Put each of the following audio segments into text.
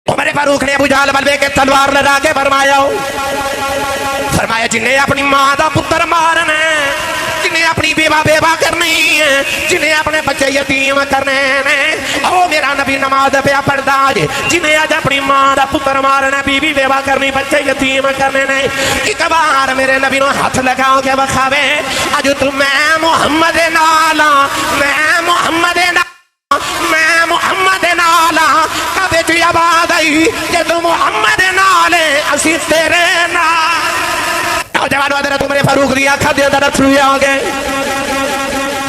عمر فاروق نے ابو جہل بلبے کے تلوار لڑا کے فرمایا جنہیں اپنی ماں دا پتر مارنا ہے، جنہیں اپنی بیوہ بیوہ کرنی ہے، جنہیں اپنے بچے یتیم کرنے ہیں، او میرا نبی نماز پہ پڑھدا ہے، جنہیں آج اپنی ماں دا پتر مارنا، بیوی بیوہ کرنی، بچے یتیم کرنے ہیں، ایک بار میرے نبی نو ہاتھ لگاؤ کے بخاوے اج تو میں محمد نالا، میں محمد نالا، میں محمد نالا، کبھی تو آباد آئی کہ تو محمد نالے اسی تیرے نال۔ نوجوانو حضرت عمر فاروق دی آنکھاں دے اندر اتھرو آ گئے،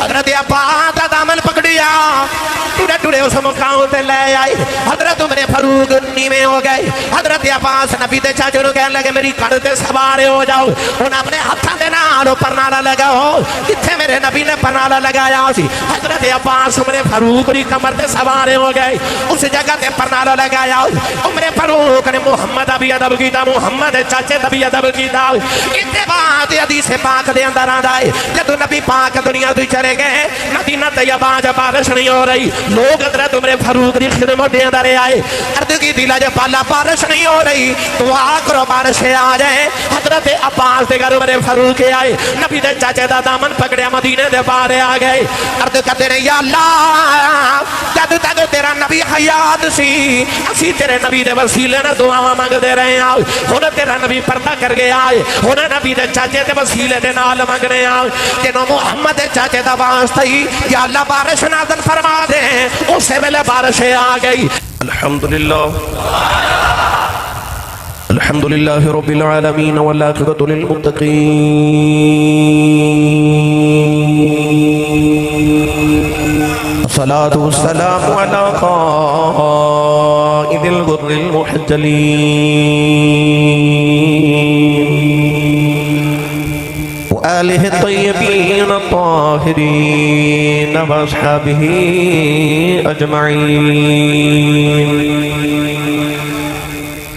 حضرت عباس دا دامن پکڑیا، ٹوڑے ٹوڑے اس مقام تے لے آئی، حضرت عمر فاروق نیویں ہو گئے، حضرت عباس نبی دے چاچے نو کہنے لگے میری کڑ تے سوار ہو جاؤ، انہوں اپنے ہتھاں دے نال پرنالا لگاؤ، کتھے میرے نبی نے پرنالا لگایا سی، حضرت عباس عمر فاروق دی کمر تے سوار ہو گئے، اس جگہ تے پرنالا لگایا، عمر فاروق نے محمد ابھی ادب کیتا، محمد چاچے ابھی ادب کیتا، اتباعت حدیث پاک دے اندر آندا ہے جدو نبی پاک دنیا تو چلے گئے، مدینہ طیبہ جب بارش نہیں ہو رہی، لوگ حضرت عمر فاروق دی خدمت دے اندر آئے، عرض کی دلا جب پالا بارش نہیں ہو رہی دعا کرو بارش آ جائے، حضرت عباس دے گھر عمر فاروق آئے، نبی دے چاچے دا دامن پکڑیا، مدینے دے باہر آ گئے، عرض کرتے رہے یا اللہ جد تک تیرا نبی حیات سی اسی تیرے نبی دے وسیلے نے دعا مانگ دے رہے ہیں، ہن تیرا نبی پردہ کر گیا ہے، ہن نبی دے چاچے دے وسیلے دے نال مانگ رہے ہیں، جنہوں محمد دے چاچے دا واسطہ ہی یا اللہ بارش نازل فرما دے، اسے ویلے بارش آ گئی۔ الحمدللہ الحمدللہ رب العالمین والعاقبۃ للمتقین، الصلاة والسلام علی قائد الغر المحجلین وآلہ الطیبین الطاہرین واصحابہ اجمعین،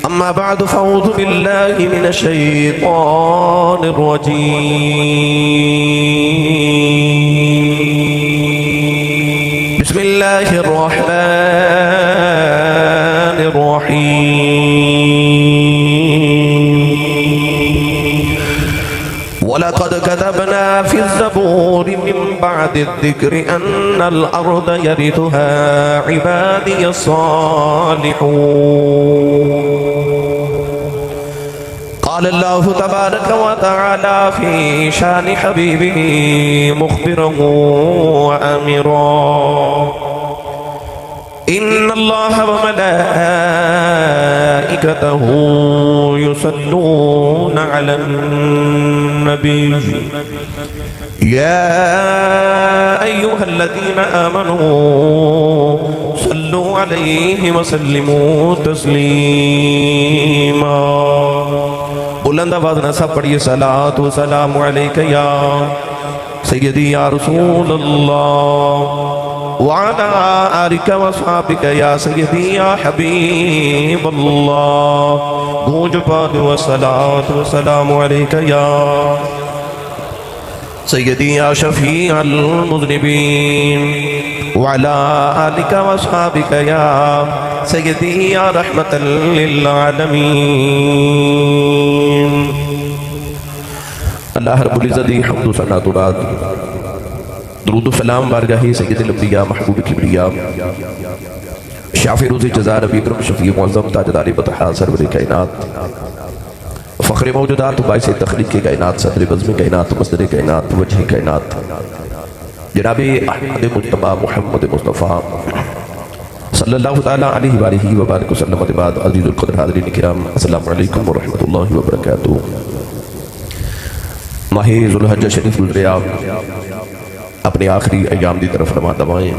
اما بعد فاعوذ باللہ من الشیطان الرجیم، بسم اللہ الرحمن الرحیم، وَلَقَدْ كَتَبْنَا فِي الزَّبُورِ مِن بَعْدِ الذِّكْرِ أَنَّ الْأَرْضَ يَرِثُهَا عِبَادِيَ الصَّالِحُونَ۔ قال الله تبارك وتعالى في شان حبيبه مخبرا وآمرا، إن الله وملائكته يصلون على النبي يا أيها الذين آمنوا صلوا عليه وسلموا تسليما۔ بلند آواز نہ سب پڑھیے صلاۃ و سلام علیک یا سیدی یا رسول اللہ وعلى آلك وصحابك يا سيدي يا حبيب الله، گونج پاک والصلاة والسلام عليك يا سيدي يا شفيع المذنبين، وعلى آلك وصحابك يا سيدي يا رحمة للعالمين۔ اللہ رب العزت حمد و ثنا و بعد، درود و سلام بارگاہ سید الانبیاء محبوب کبریا شافع روز جزا ربی اکرم شفیع معظم تاجدار بطحا سرور کائنات فخر موجودات و باعث تخلیق کائنات صدر بزم کائنات مصدر کائنات وجہ کائنات جناب احمد مجتبی محمد مصطفیٰ صلی اللہ تعالیٰ علیہ وآلہ وبارک وسلم بعد، عزیز القدر حاضرین کرام، السلام علیکم ورحمۃ اللہ وبرکاتہ۔ ماہ ذوالحجہ شریف گزریا، اپنے آخری ایام دی طرف رواں دوائیں،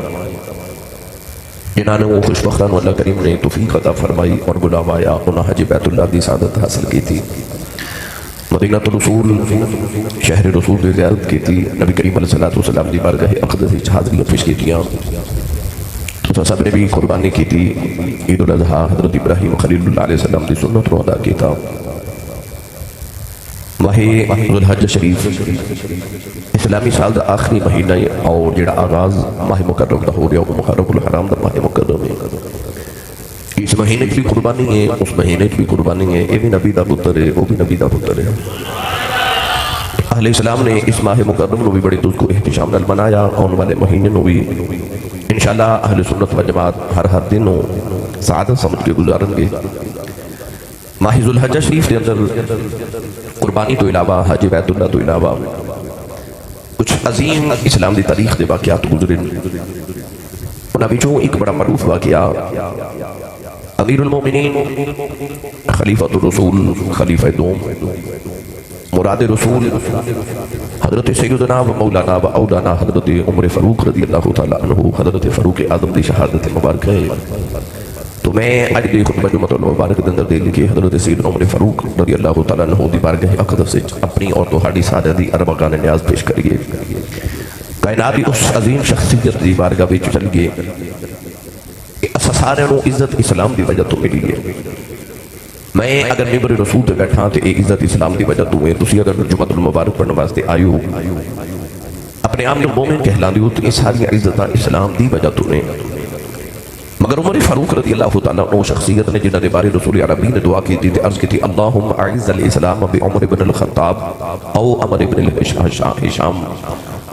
جنہاں نے وہ خوشبختان اللہ کریم نے توفیق عطا فرمائی اور غلام آیا انہاں حج بیت اللہ دی سعادت حاصل کی تھی، مدینہ الرسول شہر رسول کی زیارت کی تھی، نبی کریم علیہ السلام دی بارگاہ اقدس وچ حاضریاں پیش کی تھیاں، تو سب نے بھی قربانی کی تھی، عید الاضحیٰ حضرت ابراہیم خلیل اللہ علیہ السلام دی سنت رو ادا کی تھا۔ ماہ ذوالحجہ شریف اسلامی سال دا آخری مہینہ اور جڑا آغاز ماہ مکرم دا ہو رہا ہے، محرم الحرام دا ماہ مکرم ہے، اس مہینے کی بھی قربانی ہے، اس مہینے کی بھی قربانی ہے، یہ بھی نبی دا پتر ہے، وہ بھی نبی دا پتر ہے۔ اہل اسلام نے اس ماہ مکرم نو بھی بڑی دل کو احتشام نال منایا، آنے والے مہینے نو بھی انشاءاللہ اہل سنت و جماعت ہر دن نو سعادت سمجھ کے گزارن گے۔ ماہ ذو الحجہ شریف کے اندر قربانی تو علاوہ حج بیت اللہ تو علاوہ کچھ عظیم اسلام دی تاریخ دے واقعات گزرے، انہاں وچوں ایک بڑا معروف واقعہ امیر المومنین خلیفۃ الرسول خلیفہ دوم مراد رسول حضرت سیدنا و مولانا و اولانا حضرت عمر فاروق رضی اللہ تعالیٰ عنہ، حضرت فاروق اعظم دی شہادت مبارک ہے۔ تو میں آج دی خطبہ جمعۃ المبارک دے اندر دے لکھے حضرت سیدنا عمر فاروق رضی اللہ تعالیٰ عنہ دی بارگاہ اقدس وچ اپنی اور تہاڈی سارے دی اربعان نیاز پیش کریے۔ کائنات دی اس عظیم شخصیت دی بارگاہ وچ چل گئے کہ اساں سارے نوں عزت اسلام دی وجہ تو ملی ہے۔ میں اگر ممبر رسول تے بیٹھا تے ایک عزت اسلام دی وجہ تو ہے، تسی اگر جمعۃ المبارک پڑھن واسطے آئے ہو اپنے آپ میں مومن کہلاندے ہو تو یہ ساری عزتاں اسلام دی وجہ تو نے۔ مگر عمر فاروق رضی اللہ تعالیٰ عنہ شخصیت نے جنہاں دے بارے رسول عربی نے دعا کی تھی تے عرض کی تھی اللہم اعز الاسلام بعمر بن الخطاب او عمر بن ہشام،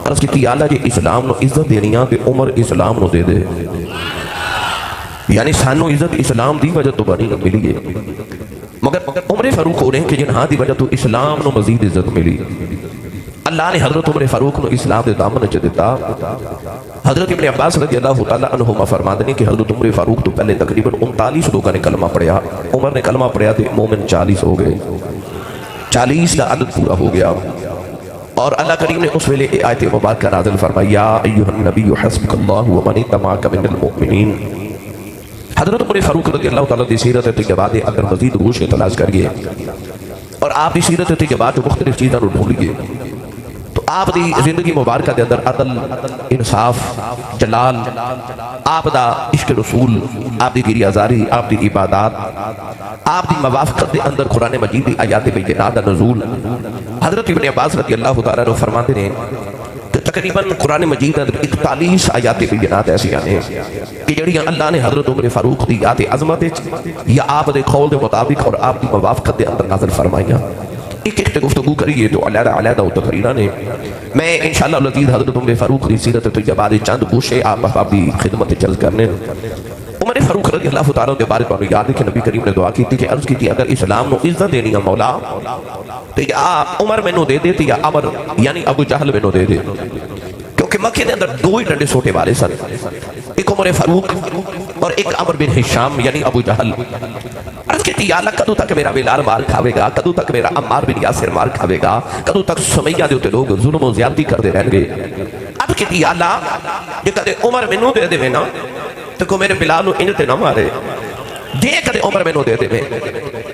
عرض کی تھی اللہ جی اسلام نو عزت دینیاں تے عمر اسلام نو دے دے، یعنی سانو عزت اسلام دی وجہ تو بنی ملی ہے۔ مگر عمر فاروق ہو رہے ہیں کہ جنہاں دی وجہ تو اسلام نو مزید عزت ملی۔ اللہ نے حضرت عمر فاروق نو اسلام دے دامن چ دیتا۔ حضرت ابن عباس رضی اللہ تعالیٰ عنہما فرماتے ہیں کہ حضرت عمر فاروق تو پہلے تقریباً 39 لوگوں نے کلمہ پڑھیا، عمر نے کلمہ پڑھیا تو مومن 40 ہو گئے، 40 کا عدد پورا ہو گیا۔ اور اللہ کریم نے اس ویلے آیت مبارکہ نازل فرمائی یا ایھا النبی حسبک اللہ ومن اتبعک من المؤمنین۔ حضرت عمر فاروق رضی اللہ تعالیٰ دی سیرت طیبہ دے اگر مزید گوشے تلاش کریے اور آپ کی سیرت طیبہ جو مختلف چیزوں ڈھونڈیے تو آپ دی زندگی مبارکہ دے اندر عدل، انصاف، جلال، آپ دا عشق رسول، آپ دی گریازاری، آپ دی عبادات، آپ دی موافقت دے اندر قرآن مجید دی آیات بینات دا نزول۔ حضرت ابن عباس رضی اللہ تعالیٰ عنہ فرماتے ہیں کہ تقریباً قرآن مجید اندر 41 آیات بینات ایسی ہیں کہ جڑیاں اللہ نے حضرت عمر فاروق دی یاد عظمت یا آپ دے قول دے مطابق اور آپ دی موافقت دے اندر نازل فرمائیاں۔ ایک ایک گفتگو کریے تو علیحدہ علیحدہ تقریرہ نے میں انشاءاللہ العزیز حضرت عمر فاروق دی سیرت طیبہ دے چند گوشے آپ احباب دی خدمت چل کرنے۔ عمر فاروق رضی اللہ تعالیٰ دے بارے پر یاد ہے کہ نبی کریم نے دعا کی تھی کہ عرض کی تھی اگر اسلام نو عزت دینی ہے مولا تو یا عمر میں نو دے دے یا عمر یعنی ابو جہل میں نو دے دے، کیونکہ مکہ دے اندر دو ہی ڈنڈے سوٹے والے سن، ایک عمر فاروق اور ایک عمر بن ہشام یعنی ابو جہل۔ عرض کی تھی یا اللہ کدو تک میرا بلال مار کھاوے گا، کدو تک میرا عمار بن یاسر مار کھاوے گا، کدو تک سمیہ دے ہوتے لوگ ظلم و زیادتی کر دے رہن گے۔ اب کی تھی یا اللہ جے کدے عمر میں نو دے دے میں نا تو کو میرے بلال نو انجتے نہ مارے، جے کدے عمر میں نو دے دے میں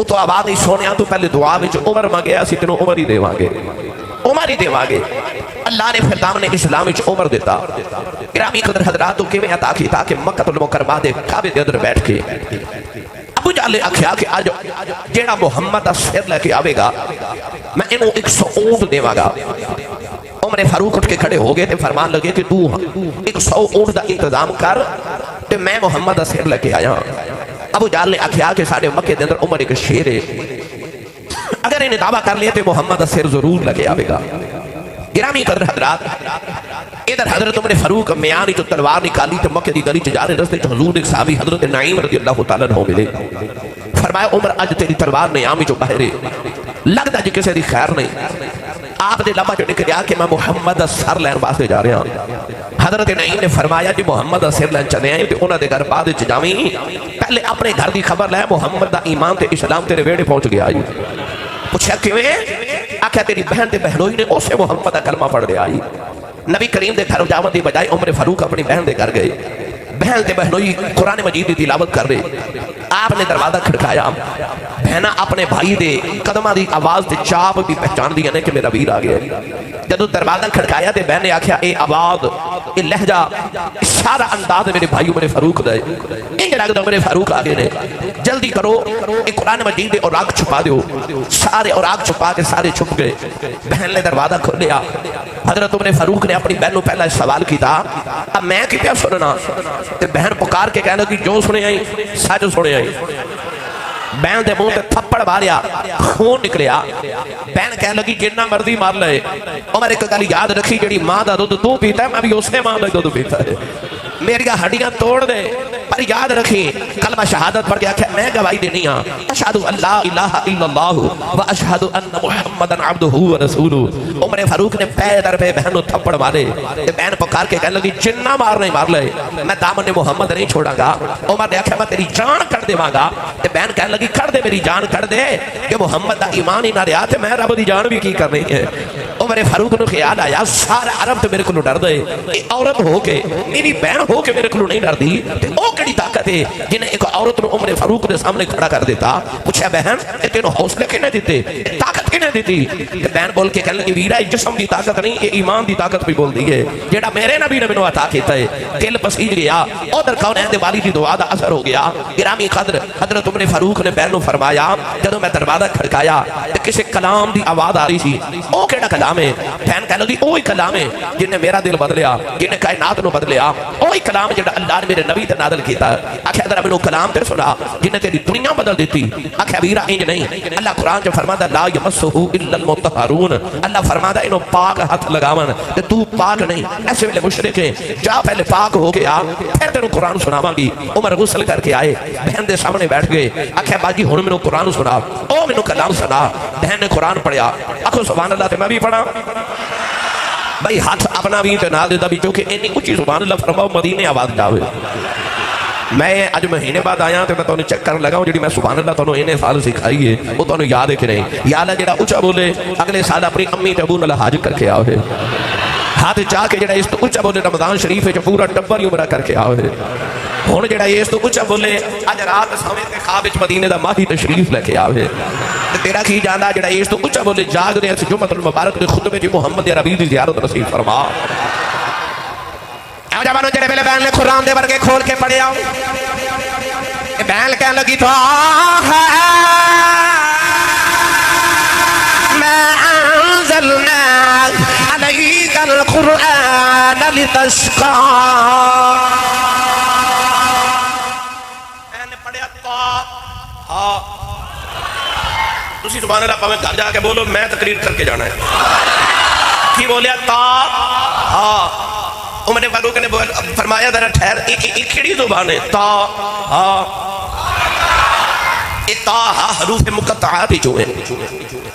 تو آباد ہی سونے تو پہلے دعا میں جو عمر مانگے اسی تنو عمر ہی دے مانگے، عمر ہی دے مانگے۔ اللہ نے پھر دامن اسلام وچ عمر دیتا۔ گرامی قدر حضرات کو کیویں عطا کیتا کہ مکہ المکرمہ دے کعبے دے اندر بیٹھ کے ابو جہل آکھیا کہ آج جیڑا محمد دا سر لے کے آوے گا میں انہوں 100 اونٹ دیواں گا۔ عمر فاروق اٹھ کے کھڑے ہو گئے تے فرمان لگے کہ تو 100 اونٹ دا انتظام کر تے میں محمد دا سر لے کے آیا۔ ابو جہل نے آکھیا کہ ساڈے مکے دے اندر عمر ایک شیر ہے، اگر انہیں دعویٰ کر لیا تو محمد دا سر ضرور لگے آوے گا۔ گرامی قدر حضرات ادھر حضرت عمر فاروق میانی جو تلوار نکالی تو مکہ دی گلی چ جا رہے رستے چ حضور ایک صحابی حضرت نعیم رضی اللہ تعالیٰ عنہ ملے، فرمایا عمر اج تیری تلوار نیامی جو باہر لگتا جی کسی دی خیر نہیں۔ آپ نے لمحہ جو نکلیا کہ میں محمد دا سر لین واسطے جا رہا ہوں۔ حضرت نعیم نے فرمایا جی محمد دا سر لین چلے ہیں تو انہوں نے گھر بعد وچ جاویں پہلے اپنے گھر دی خبر لے محمد دا ایمان تے اسلام تیرے ویڑے پہنچ گیا۔ پوچھا کیویں؟ آکھیا تیری بہن تے بہنوئی نے اسے محمد دا کلمہ پڑھ دیا۔ نبی کریم دے گھر جاون دی بجائے عمر فاروق اپنی بہن دے گھر گئے، بہن تے بہنوئی قرآن مجید دی تلاوت کر رہے۔ آپ نے دروازہ کھڑکایا، بہنا اپنے بھائی دے قدمہ دی آواز تے چاپ بھی پہچان دیا نے کہ میرا ویر آ گیا۔ جدو دروازہ کھڑکایا تے بہن نے آکھیا اے آواز، اے لہجہ، سارا انداز میرے بھائی عمر فاروق دے، انج لگدا عمر فاروق آ گئے نے، جلدی کرو اے قرآن مجید دے اوراق چھپا دیو۔ سارے اوراق چھپا کے سارے چھپ گئے۔ بہن نے دروازہ کھولیا، حضرت عمر فاروق نے اپنی بہن کو پہلا سوال کیتا اب میں کی پیا سننا؟ تے بہن پکار کے کہنے لگی جو سنے آئی سچ سنے آئی بہن دے منہ تے تھپڑ ماریا خون نکلیا بہن کہنے لگی جنہ مرضی مار لے عمر ایک گل یاد رکھی جڑی ماں دا دودھ تو پیتا ہے میں بھی اسے ماں دا دودھ پیتا ہے میری ہڈیاں توڑ دے پر یاد رکھی کلمہ شہادت پڑھ کے آکھے میں گواہی دینی ہاں اشہدو اللہ الہ الا اللہ و اشہدو ان محمدن عبدہ و رسولہ عمر فاروق نے پے در پہ بہن تھپڑ مارے تے بہن پکار کے کہنے لگی جنہ مار نہیں مار لے میں دامن محمد نہیں چھوڑا گا عمر نے آکھا میں تیری جان کر دے مانگا تے بہن کہنے لگی کر دے میری جان کر دے کہ محمد دا ایمان ہی نہ رہا تے میں رب دی جان بھی کی کر رہی ہے عمر فاروق نے خیال آیا سارا عرب تے میرے کو ڈر دے عورت ہو کے میری بہن ہو کے میرے کو نہیں ڈر دی تے او کڑی طاقت ہے جنہیں ایک عورت نے عمر فاروق کے سامنے کھڑا کر دیتا پوچھا بہن اے تینوں حوصلے کنے دیتے طاقت کنے دیتی تے بہن بول کے کہنے لگی ویرا جسم دی طاقت نہیں یہ ایمان دی طاقت بھی بول دی ہے جیڑا میرے نبی نے مینوں عطا کیتا ہے دل پسیج گیا ادھر کونین دے والی دی دعا دا اثر ہو گیا گرامی قدر حضرت عمر فاروق نے بہن نوں فرمایا جدوں میں دروازہ کھڑکایا تے کسی کلام دی آواز آ رہی سی او کیڑا کلام ہے بہن کہنے لگی اوہی کلام ہے جن نے میرا دل بدلیا جن نے کائنات نو بدلیا اوہی کلام جڑا اللہ نے میرے نبی تے نازل کیتا آکھیا ذرا مینوں کلام تے سنا جن نے تیری دنیا بدل دیتی آکھیا ویرا انج نہیں اللہ قرآن جو فرماتا لا یمسہ الا المطہرون اللہ فرماتا انہوں پاک ہاتھ لگاون تے تو پاک نہیں ایسے ویلے مشرک ہیں جا پہلے پاک ہو گیا پھر تینوں قرآن سناواں گی عمر غسل کر کے آئے بہن دے سامنے بیٹھ گئے آکھیا باجی ہن مینوں قرآن سنا او مینوں کلام سنا بہن نے قرآن پڑھیا آکھو سبحان اللہ تے میں بھی پڑھا بھائی ہاتھ اپنا بھی تے نال دیتا بھی کیونکہ اتنی اونچی سبحان اللہ فرماؤ مدینے آواز جاوے میں اج مہینے بعد آیا تے میں تانوں چیک کرن لگا جڑی میں سبحان اللہ تانوں اینے سال سکھائی ہے وہ تانوں یاد ہے کہ نہیں یاد ہے جڑا اونچا بولے اگلے سال اپنی امی تے ابو نال حج کر کے آوے ہاتھ چاہ کے جڑا اس تو اونچا بولے رمضان شریف وچ پورا ٹبر ہی عمرہ کر کے آوے ہن جڑا اس تو اونچا بولے اج رات سویں تے خواب وچ مدینے دا ماہی تشریف لے کے آوے تیرا کی جاندا جڑا اس تو اونچا بولے جاگ دے اس جمعہ المبارک دے خطبے وچ محمد عربی دی زیارت نصیب فرما جوانوں جڑے پہلے بہن نے قرآن دے ورگے کھول کے پڑھے آؤ بہن کہنے لگی تو ما انزلنا علیک القرآن لتشقى بہن نے پڑھیا تو تسی سبحان اللہ پاویں گھر جا کے بولو میں تقریر کر کے جانا ہے کی بولیا تا عمر فاروق نے فرمایا ذرا ٹھہر ایک کھڑی زبان ہے تا ہا حروف مقطعات ہی جو ہیں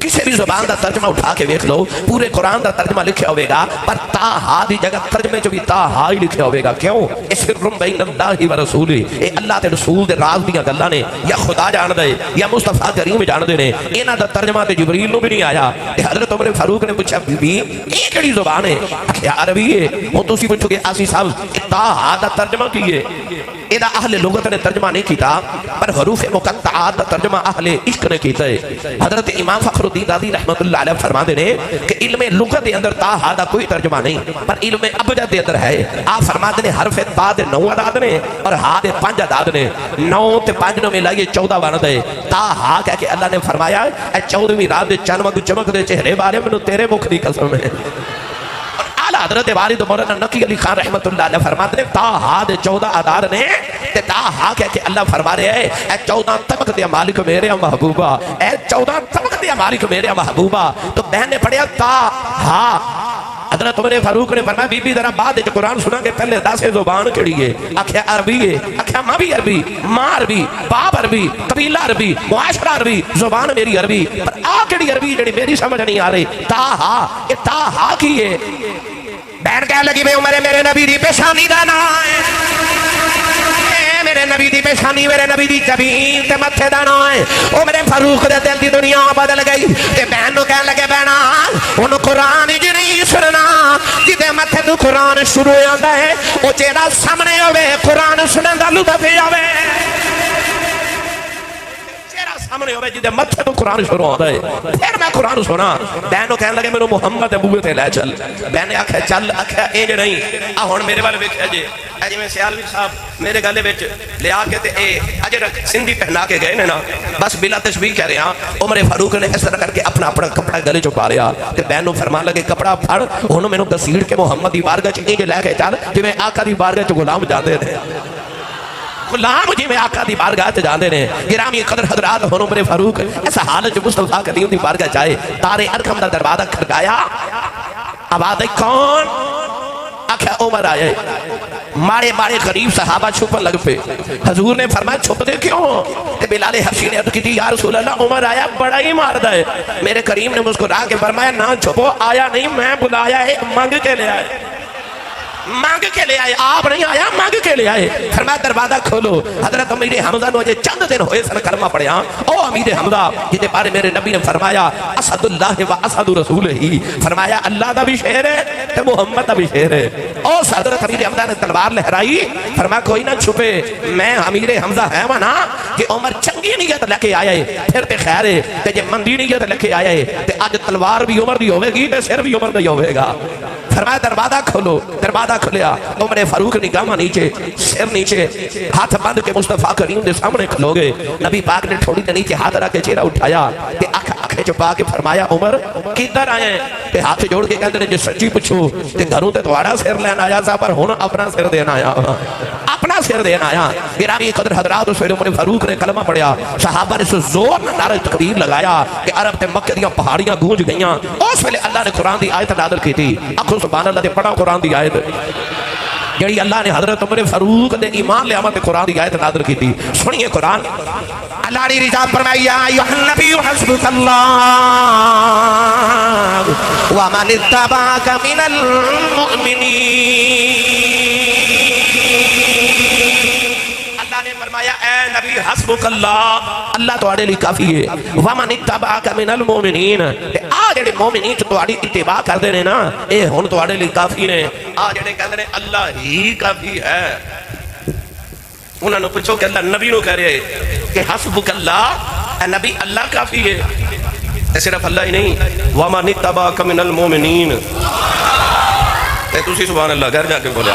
کسی بھی زبان دا ترجمہ اٹھا کے دیکھ لو پورے قرآن دا ترجمہ لکھیا ہوئے گا پر تا ہا دی جگہ ترجمے جو بھی تا ہا ہی لکھیا ہوئے گا کیوں سر بین اللہ و رسولی اے اللہ تے رسول دے راز دیاں گلاں نے یا خدا جان دے یا مصطفیٰ کریم جان دے نے انہاں دا ترجمہ تے جبریل نو بھی نہیں آیا تے حضرت عمر فاروق نے پوچھا بی بی اے کیڑی زبان ہے کہ عربی ہے ہن تسی پوچھو گے آسی صاحب تا ہا دا ترجمہ کی ہے ادا اہل لغت نے ترجمہ نہیں کیتا پر حروف مقطعات دا ترجمہ اہل عشق نے کیتا ہے حضرت امام فخر الدین رازی رحمت اللہ علیہ فرما دے نے کہ علم لغت دے اندر تا ہا دا کوئی ترجمہ نہیں پر علم ابجد دے اندر ہے آپ فرما دے نے حرف تا دے 9 اعداد نے اور ہا دے 5 اعداد نے 9 تے 5 نو ملائیے 14 بن دے تا ہا کہہ کے اللہ نے فرمایا اے 14ویں رات دے چند واگ چمک دے چہرے بارے مینوں تیرے مکھ دی قسم ہے حضرت والد مولانا نقی علی خان رحمت اللہ علیہ فرماتے ہیں تا ہا دے 14 اعداد نے تے تا ہا کہہ کے اللہ فرما رہے ہیں اے 14 طبق دے مالک میرے محبوبہ اے 14 طبق دے مالک میرے محبوبہ تو بہن نے پڑھیا تا ہا حضرت عمر فاروق نے فرمایا بی بی ذرا بعد وچ قرآن سنا کے پہلے دس زبان کیڑی ہے آکھیا عربی ہے آکھیا ماں بھی عربی ماں عربی باپ عربی قبیلہ عربی معاشرہ عربی زبان میری عربی پر آ کیڑی عربی جڑی میری سمجھ نہیں آ رہی تا ہا اے تا ہا کی ہے بہن کہنے لگی بے عمر میرے نبی دی پیشانی دا نام ہے میرے نبی دی پیشانی میرے نبی دی جبین تے متھے دا نام ہے عمر فاروق دے دل دی دنیا بدل گئی تے بہن نو کہنے لگے بہنا ہن قرآن جی نہیں سننا جدے متھے تو قرآن شروع ہوندا ہے او جیڑا سامنے ہوے قرآن سنن دا لطف آوے سامنے ہوئے جدے متھے تو قرآن شروع ہوتا ہے پھر میں قرآن سنا بہنوں کہنے لگے میرے محمد ابوے تے لے چل بہنے آکھا چل آکھا اینج نہیں ہن میرے والے ویکھیا جی اج میں سیالوی صاحب میرے گلے وچ لیا کے تے اے اج سندھی پہنا کے گئے نے نا بس بلا تشبیہ کہہ رہے ہیں عمر فاروق نے اس طرح کر کے اپنا کپڑا گلے چ پا لیا تے بہنوں فرمان لگے کپڑا پھڑ ہن مینوں گسیڑ کے محمد دی بارگاہ چ اینج لے کے چل جویں آقا دی بارگاہ چ غلام جاندے نے غلام جی میں آقا دی بارگاہ تے جاندے نے گرامی قدر حضرات ہن عمر فاروق اس حالت مصطفیٰ کریم دی بارگاہ چائے تارے ارقم دا دروازہ کھڑکایا آواز کون آکھا عمر آئے مارے مارے غریب صحابہ چھپن لگ پہ حضور نے فرمایا چھپ دے کیوں کہ بلال حبشی نے عرض کی تھی یا رسول اللہ عمر آیا بڑا ہی ماردہ ہے میرے کریم نے مسکرا کے فرمایا نہ چھپو آیا نہیں میں بلایا ہے مانگ کے لے آئے مانگ کے لے آئے آپ نہیں آیا مانگ کے لے آئے فرمایا دروازہ کھولو حضرت امیر حمزہ نے مجھے چند دن ہوئے سن کلمہ پڑھیا او امیر حمزہ جتے بارے میرے نبی نے فرمایا اسد اللہ و اسد رسول ہی فرمایا اللہ دا بھی شہر ہے تے محمد دا بھی شہر ہے او حضرت امیر حمزہ نے تلوار لہرائی فرمایا کوئی نہ چھپے میں امیر حمزہ ہے ونا کہ عمر چنگی نیت لے کے آیا ہے پھر تے خیر ہے تے جے مندی نیت لے کے آیا ہے تے اج تلوار بھی عمر دی ہوے گی تے سر بھی عمر دا ہوے گا فرمایا دروازہ کھولو دروازہ کھلیا عمر فاروق نگاہ نیچے سر نیچے ہاتھ بند کے مصطفیٰ کریم دے سامنے کھلو گے نبی پاک نے تھوڑی دے نیچے ہاتھ رکھ کے چہرہ اٹھایا تے آنکھیں چھپا کے فرمایا عمر کدھر آئے ہیں تے ہاتھ جوڑ کے کہتے ہیں جو سچی پوچھو تے گھروں تے تمہارا سر لینا آیا سا پر ہن اپنا سر دینا آیا اپنا سر دینا آیا گرامی قدر حضرات اس ویلے عمر فاروق نے کلمہ پڑھیا صحابہ نے زور نعرہ تکبیر لگایا کہ عرب تے مکہ دیاں پہاڑیاں گونج گئیاں اس ویلے اللہ نے قرآن دی آیت نازل کی تھی آنکھوں سبحان اللہ تے پڑھا قرآن دی آیت جڑی اللہ نے حضرت عمر فاروق دے ایمان لے آمد قرآن دی آیت نازل کی تھی سنیے قرآن اللہ نے رضا فرمائی یا ایھا النبی حسبک اللہ ومن اتبعک من المؤمنین اللہ نے فرمایا اے نبی حسبک اللہ اللہ تواڈے لئی کافی ہے ومن اتبعک من المؤمنین آ جڑے مومنین تواڈی اتباع کردے نے نا اے ہن تواڈے لئی کافی نے آ جڑے کہندے نے اللہ ہی کافی ہے انہوں نے پوچھو کہ اللہ نبی نو کہہ رہے کہ حسبک اللہ اے نبی اللہ کافی ہے صرف اللہ ہی نہیں وَمَنِ اتَّبَعَكَ مِنَ الْمُؤْمِنِينَ تے تسی سبحان اللہ گھر جا کے بولے آ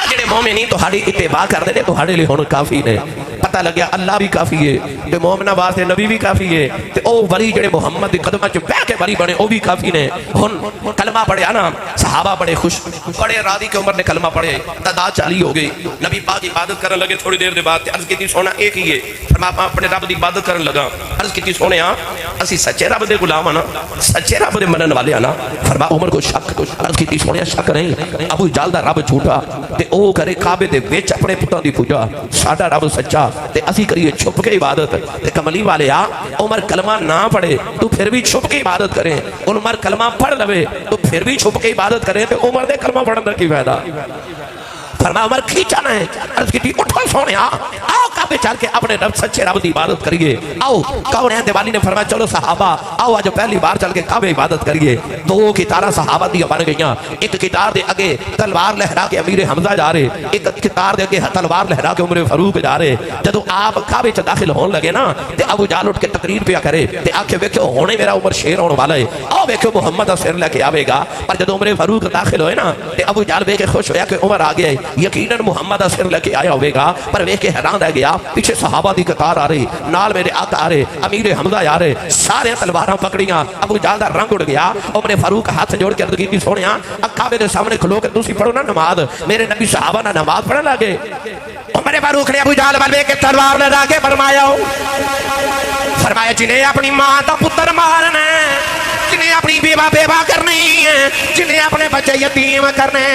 جڑے مومنین تہاڈی اتباع کردے نے تہاڈے لئی ہن کافی نے پتہ لگیا اللہ بھی کافی ہے تے مومنہ واسطے نبی بھی کافی ہے تے او ولی جڑے محمد دی قدمہ چ بیٹھ کے ولی بنے او بھی کافی نے ہن کلمہ پڑھیا نا صحابہ بڑے خوش بڑے راضی کہ عمر نے کلمہ پڑھے تعداد 40 ہو گئی نبی پاک عبادت کرن لگے تھوڑی دیر دے بعد تے عرض کیتی سونا ایک ہی ہے فرمایا اپنے رب دی عبادت کرن لگا عرض کیتی سونیا اسی سچے رب دے غلام ہاں نا سچے رب دے منن والے ہاں نا فرمایا عمر کو شک عرض کیتی سونیا شک نہیں ابو جہل دا رب جھوٹا تے او کرے کعبے دے وچ اپنے پتاں دی پوجا ساڈا رب سچا تے اسی کریے چھپ کے عبادت تے کملی والے آ عمر کلمہ نہ پڑھے تو پھر بھی چھپ کے عبادت کریں عمر کلمہ پڑھ لوے تو پھر بھی چھپ کے عبادت کریں تے عمر دے کلمہ پڑھن دا کی فائدہ فرمایا عمر کھینچانا ہے عرض کی تھی اٹھو سونیا آؤ کعبے چل کے اپنے رب سچے رب دی عبادت کریے آؤ کون ہے دیوالی نے فرمایا چلو صحابہ آؤ آج پہلی بار چل کے کعبے عبادت کریے دو کتارہ صحابہ دی بن گئیاں ایک کتار دے اگے تلوار لہرا کے امیر حمزہ جا رہے ایک کتار دے اگے تلوار لہرا کے عمر فاروق جا رہے جدو آپ کعبے چ داخل ہون لگے نا تے ابو جہل اٹھ کے تقریر پیا کرے تے آکھے ویکھو ہونے میرا عمر شیر ہونے والا ہے آؤ ویکھو محمد دا سر لے کے آوے گا پر جدو عمر فاروق داخل ہوئے نا تے ابو جہل ویکھ کے خوش ہویا کہ عمر آ گیا ہے یقیناً محمد سر لے کے آیا ہوئے گا پر ویکھ کے حیران رہ گیا پیچھے صحابہ دی قطار آ رہی نال میرے آقا آ رہے امیر حمزہ آ رہے سارے تلواراں پکڑیاں ابو جہل دا رنگ اڑ گیا عمر فاروق ہاتھ جوڑ کے عرض کیتی سونیا کعبے دے سامنے کھلو کے تسی پڑھو نا نماز میرے نبی صحابہ نہ نماز پڑھن لگے عمر فاروق نے ابو جہل ول ویکھ کے تلوار لہرا کے فرمایا جنہیں اپنی ماں دا پتر مارنا جنہیں اپنی بیوہ بیوہ کرنی ہے جنہیں اپنے بچے یتیم کرنے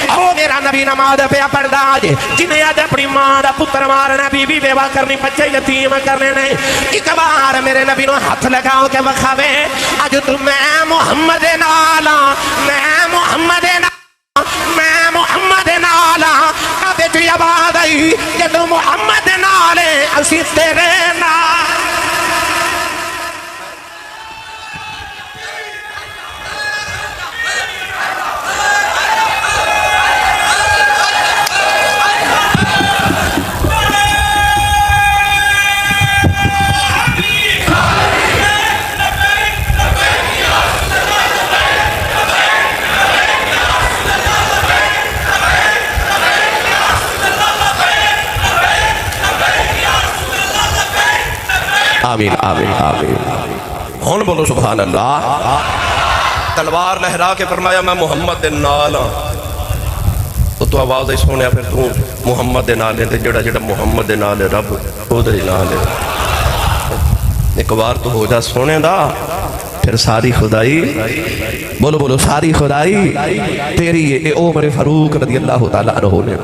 او میرا نبی نماز پہ پڑھدا جے جنہیں آج اپنی ماں دا پتر مارنا بیوی بیوہ کرنی بچے یتیم کرنے ایک بار میرے نبی نو ہاتھ لگاؤ کے وکھاوے اج تو میں محمد نالا میں محمد نالا میں محمد نالا کعبے چ آواز آئی جدوں محمد نالے اسی تیرے نال آمین آمین آمین. ہون بولو سبحان اللہ. تلوار لہرا کے فرمایا میں محمد دے نال ہاں. تو آواز ہی سنیا پھر تو محمد دے نال ہے جڑا جڑا محمد دے نال ہے رب او دے نال ہے. ایک بار تو ہو جا سونے دا پھر ساری خدائی. بولو بولو ساری خدائی تیری ہے. اے عمر فاروق رضی اللہ تعالیٰ عنہ نے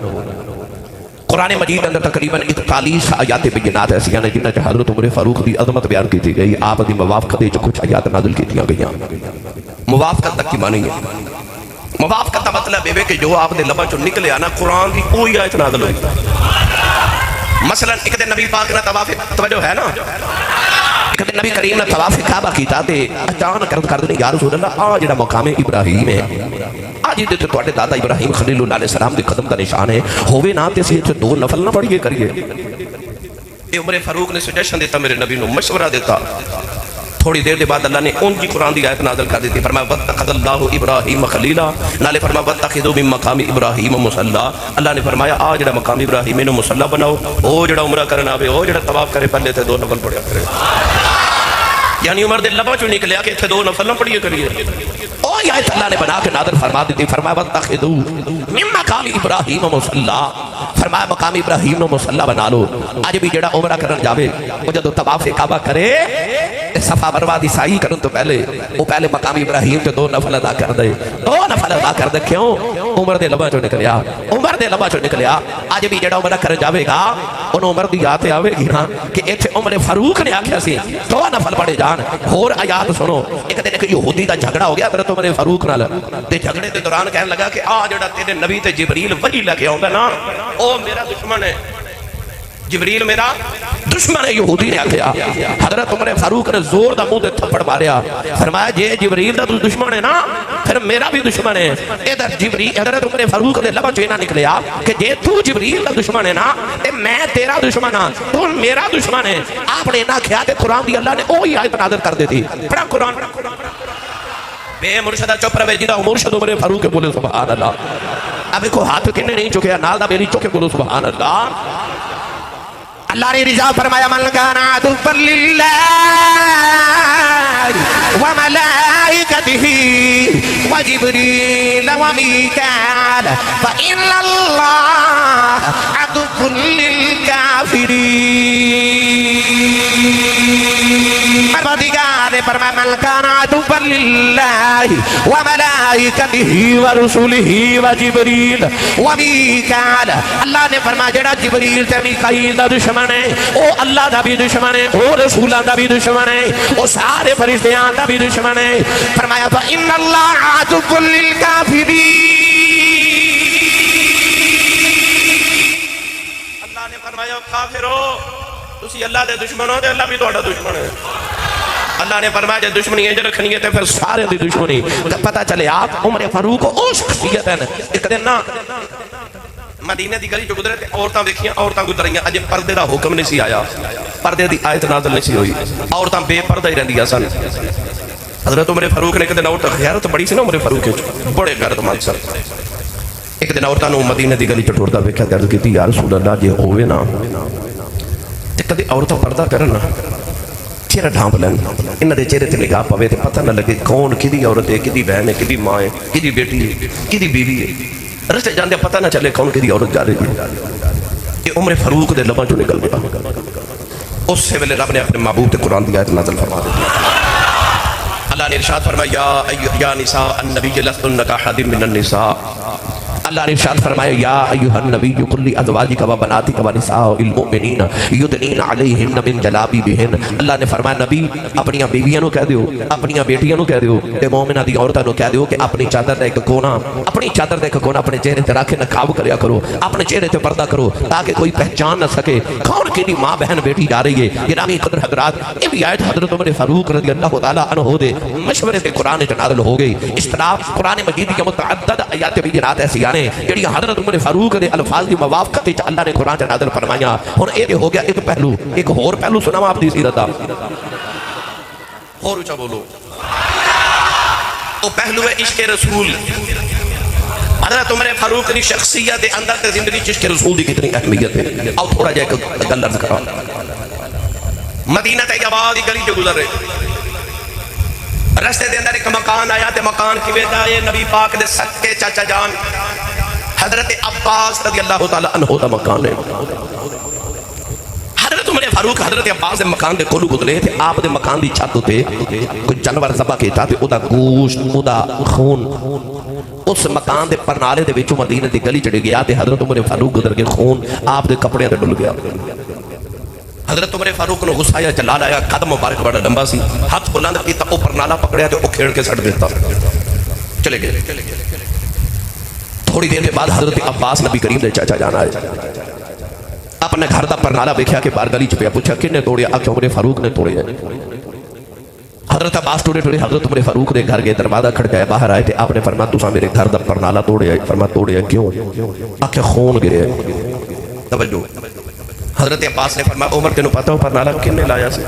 قرآن مجید اندر تقریباً 41 آیات بینات ایسی ہیں جنہاں حضرت عمر فاروق دی عظمت بیان کی تھی گئی. آپ دی موافقت جو کچھ آیات نازل کی تھی گئی. موافقت تک کی معنی ہے. موافقت کا مطلب ہے کہ جو آپ دے لبا چو نکلے آنا قرآن کی کوئی آیت نازل ہوئی. مثلا ایک دن نبی پاک نے طواف توجہ ہے نا ایک دن نبی کریم نے طواف کعبہ کیتا تے اچانک کر دے یا رسول اللہ آ جڑا مقام ابراہیم ہے آج دے تے تواڈے دادا ابراہیم خلیل اللہ علیہ السلام دے قدم دا نشان ہے ہووے نا تے اسی 2 نفل نہ پڑھیے کریے. یہ عمر فاروق نے سجیشن دیتا میرے نبی نو مشورہ دیتا. تھوڑی دیر دے بعد اللہ نے ان کی قرآن دی آیت نازل کر دیتی. فرمایا وَاتَّخَذَ اللَّهُ إِبْرَاهِيمَ خَلِيلًا. نالے فرمایا وَاتَّخِذُوا مِن مَّقَامِ إِبْرَاهِيمَ مُصَلًّى. اللہ نے فرمایا آ جڑا مقام ابراہیم نو مصلی بناؤ. او جڑا عمرہ کرنا آوے او جڑا طواف کرے پہلے تے 2 نفل پڑھیا کرے. یعنی عمر دے لبا چوں نکلیا کہ اتھے 2 نفل نہ پڑھیے کریے. او یہ آیت اللہ نے بنا کے نازل فرما دیتی. فرمایا وَاتَّخِذُوا مِن مَّقَامِ إِبْرَاهِيمَ مُصَلًّى. فرمایا مقام ابراہیم نو مصلی بنا لو. اج بھی جڑا عمرہ کرن جاوے او جدوں طواف کعبہ کرے صفا مروا دی سائی کرن تو پہلے وہ پہلے مقام ابراہیم تے 2 نفل ادا کر دے. 2 نفل ادا کر دے. کیوں؟ عمر دے لبا چوں نکلیا. عمر دے لبا چوں نکلیا. اج بھی جڑا عمرہ کر جاوے گا اونوں عمر دی یاد آوے گی نا کہ ایتھے عمر فاروق نے آکھیا سی 2 نفل پڑھے جان. ہور آیات سنو. ایک دن ایک یہودی دا جھگڑا ہو گیا حضرت عمر فاروق نال تے جھگڑے دے دوران کہنے لگا کہ آ جڑا تیرے نبی تے جبریل وحی لے کے آوندا نا او میرا دشمن ہے. جبریل میرا دشمن ہے. یہودی نے آکھیا. حضرت عمر فاروق نے زور دا منہ تے تھپڑ ماریا. فرمایا جے جبریل دا دشمن ہے نا پھر میرا بھی دشمن ہے. ادھر جبریل حضرت عمر فاروق دے لبا چوں نہ نکلیا کہ جے تو جبریل دا دشمن ہے نا تے میں تیرا دشمن ہاں تو میرا دشمن ہے. آپ نے نہ کہیا تے قرآن دی اللہ نے وہی آیت نازل کر دی تھی. پڑھا قرآن. بے مرشدہ چپ رہے جی دا مرشد عمر فاروق بولے سبحان اللہ. اب کو ہاتھ کنے نہیں چکے نال دا میری چکے بولو سبحان اللہ. اللہ نے رضا فرمایا من کان عدوا للہ وملائکتہ وجبریل ومیکائیل فإن اللہ عدو للکافرین. پروردگار نے فرمایا من کان عدوا للہ وملائکتہ ورسلہ وجبریل ومیکائیل. اللہ نے فرمایا جڑا جبریل تے میکائیل دا دشمن ہے او اللہ دا بھی دشمن ہے او رسولاں دا بھی دشمن ہے او سارے فرشتیاں دا بھی دشمن ہے. فرمایا فإن اللہ عدو للکافرین. اللہ نے فرمایا کافرو تسی اللہ دے دشمن ہو تے اللہ بھی تہاڈا دشمن ہے. اللہ نے فرمایا جے دشمنی انج رکھنی ہے تے پھر سارے دی دشمنی. پتہ چلے آپ عمر فاروق او شخصیت ہے. ایک دن نا مدینے دی گلی جو گزرے تے عورتاں ویکھیاں عورتاں گزریاں. اج پردے دا حکم نہیں سی آیا پردے دی آیت نازل نہیں سی ہوئی. عورتاں بے پردہ ہی رہندیاں سن. حضرت عمر فاروق نے ایک دن عورت غیرت بڑی سی نا عمر فاروق بڑے غیرت مند سن. ایک دن عورتاں نو مدینے دی گلی چ ٹردا ویکھیا تے عرض کیتی یا رسول اللہ جے ہووے نا تے کدی عورتاں پردہ کرن نا چہرہ ڈھانپ لین انہاں دے چہرے تے نگاہ پوے تے پتہ نہ لگے کون کدی عورت ہے کدی بہن ہے کدی ماں ہے کدی بیٹی ہے کدی بیوی ہے. رستے جاندے پتہ نہ چلے کون کدی عورت جا رہی ہے. یہ عمر فاروق دے لباں چوں نکل گیا. اس سے ویلے رب نے اپنے محبوب تے قرآن دی آیت نازل فرما دی. اللہ نے ارشاد فرمایا یا نساء النبی لستن کاحد من النساء. اللہ نے ارشاد فرمایا یا ایھا النبی قل لازواجک و بناتک و نساء المؤمنین یدنین علیہن من جلابیبہن. اللہ نے فرمایا نبی اپنی بیویاں نو کہہ دیو اپنی بیٹیاں نو کہہ دیو تے مومنہ دی عورتاں نو کہہ دیو کہ اپنی چادر دا ایک کونا اپنے چہرے تے رکھ کے نقاب کریا کرو اپنے چہرے تے پردہ کرو تاکہ کوئی پہچان نہ سکے کون کیڑی ماں بہن بیٹی جا رہی ہے. گرامی قدر حضرات یہ بھی آیت حضرت عمر فاروق رضی اللہ تعالی عنہ دے مشورے سے قرآن نازل ہو گئی. اس طرح قرآن مجید کی متعدد آیات بھی جنات ایسی جڑی حضرت عمر فاروق دے الفاظ دی موافقت وچ اللہ نے قرآن نازل فرمایا. ہن اے ہو گیا ایک پہلو. ایک اور پہلو سناواں آپ دی سیرت دا. اور اونچا بولو. وہ پہلو ہے عشق رسول. حضرت عمر فاروق دی شخصیت دے اندر تے زندگی عشق رسول دی کتنی اہمیت ہے. آؤ تھوڑا جا ایک گل عرض کراں. مدینہ طیبہ دی گلی جو گزر رہے، رستے دے اندر ایک مکان آیا تے مکان کی بیٹا یہ نبی پاک دے سکے چاچا جان حضرت عباس رضی اللہ تعالیٰ عنہ دا مکان ہے۔ حضرت عمر فاروق حضرت عباس دے مکان دے کولو گزرے تھے، آپ دے مکان دی چھت تے کوئی جانور ذبح کیتا تے او دا گوشت، او دا خون اس مکان دے پرنالے دے وچوں مدینہ دی گلی چڑھ گیا تے حضرت عمر فاروق گزر کے خون آپ دے کپڑے تے ڈل گیا۔ حضرت عمر فاروق نے غصہ آیا، جلال آیا، قدم مبارک بڑا لمبا سی، ہاتھ بلند کیتا، اوپر نالا پکڑیا تے او کھیڑ کے سٹ دیتا، چلے گئے۔ تھوڑی دیر کے بعد حضرت عباس نبی کریم دے چاچا جان آئے، اپنے گھر دا پرنالا دیکھا کہ بار گلی چ پیا، پوچھا کن نے توڑیا؟ آکھیا عمر فاروق نے توڑیا۔ حضرت عباس ٹوڑے ٹوڑے حضرت عمر فاروق دے گھر گئے، دروازہ کھڑکایا، باہر آئے تے آپ نے فرمایا تساں میرے گھر دا پرنالا توڑیا؟ فرمایا توڑیا کیوں؟ آکھیا خون گریا۔ توجہ، حضرت عباس نے فرمایا عمر تینوں پتہ ہو پرنالا کن نے لایا سی؟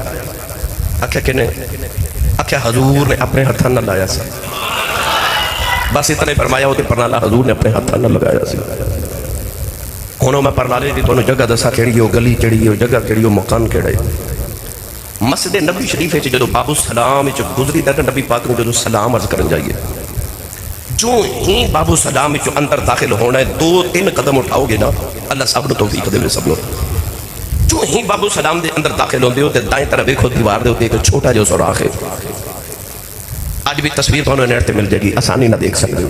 آکھیا کن نے؟ آکھیا حضور نے اپنے ہتھاں نال لایا سی۔ بس اتنے فرمایا وہ پرنالا حضور نے اپنے ہاتھاں نال لگایا سی۔ ہن میں پرنالے دی تانوں جگہ دسا کیڑی او گلی کیڑی او جگہ کیڑی او مکان کیڑا ہے۔ مسجد نبی شریف وچ جدوں باب السلام وچ گزری تے نبی پاک نے جدوں سلام عرض کرن جائیے، جو ہی باب السلام وچ اندر داخل ہونا ہے، 2-3 قدم اٹھاؤ گے نا، اللہ سب نوں توفیق دے سب نوں۔ جو ہی باب السلام دے اندر داخل ہوندے ہو تے دائیں طرف دیکھو دیوار دے اوتے ایک چھوٹا جہا سوراخ ہے۔ اج بھی تصویر تانوں نیٹ تے مل جائے گی، آسانی نہ دیکھ سکتے ہو۔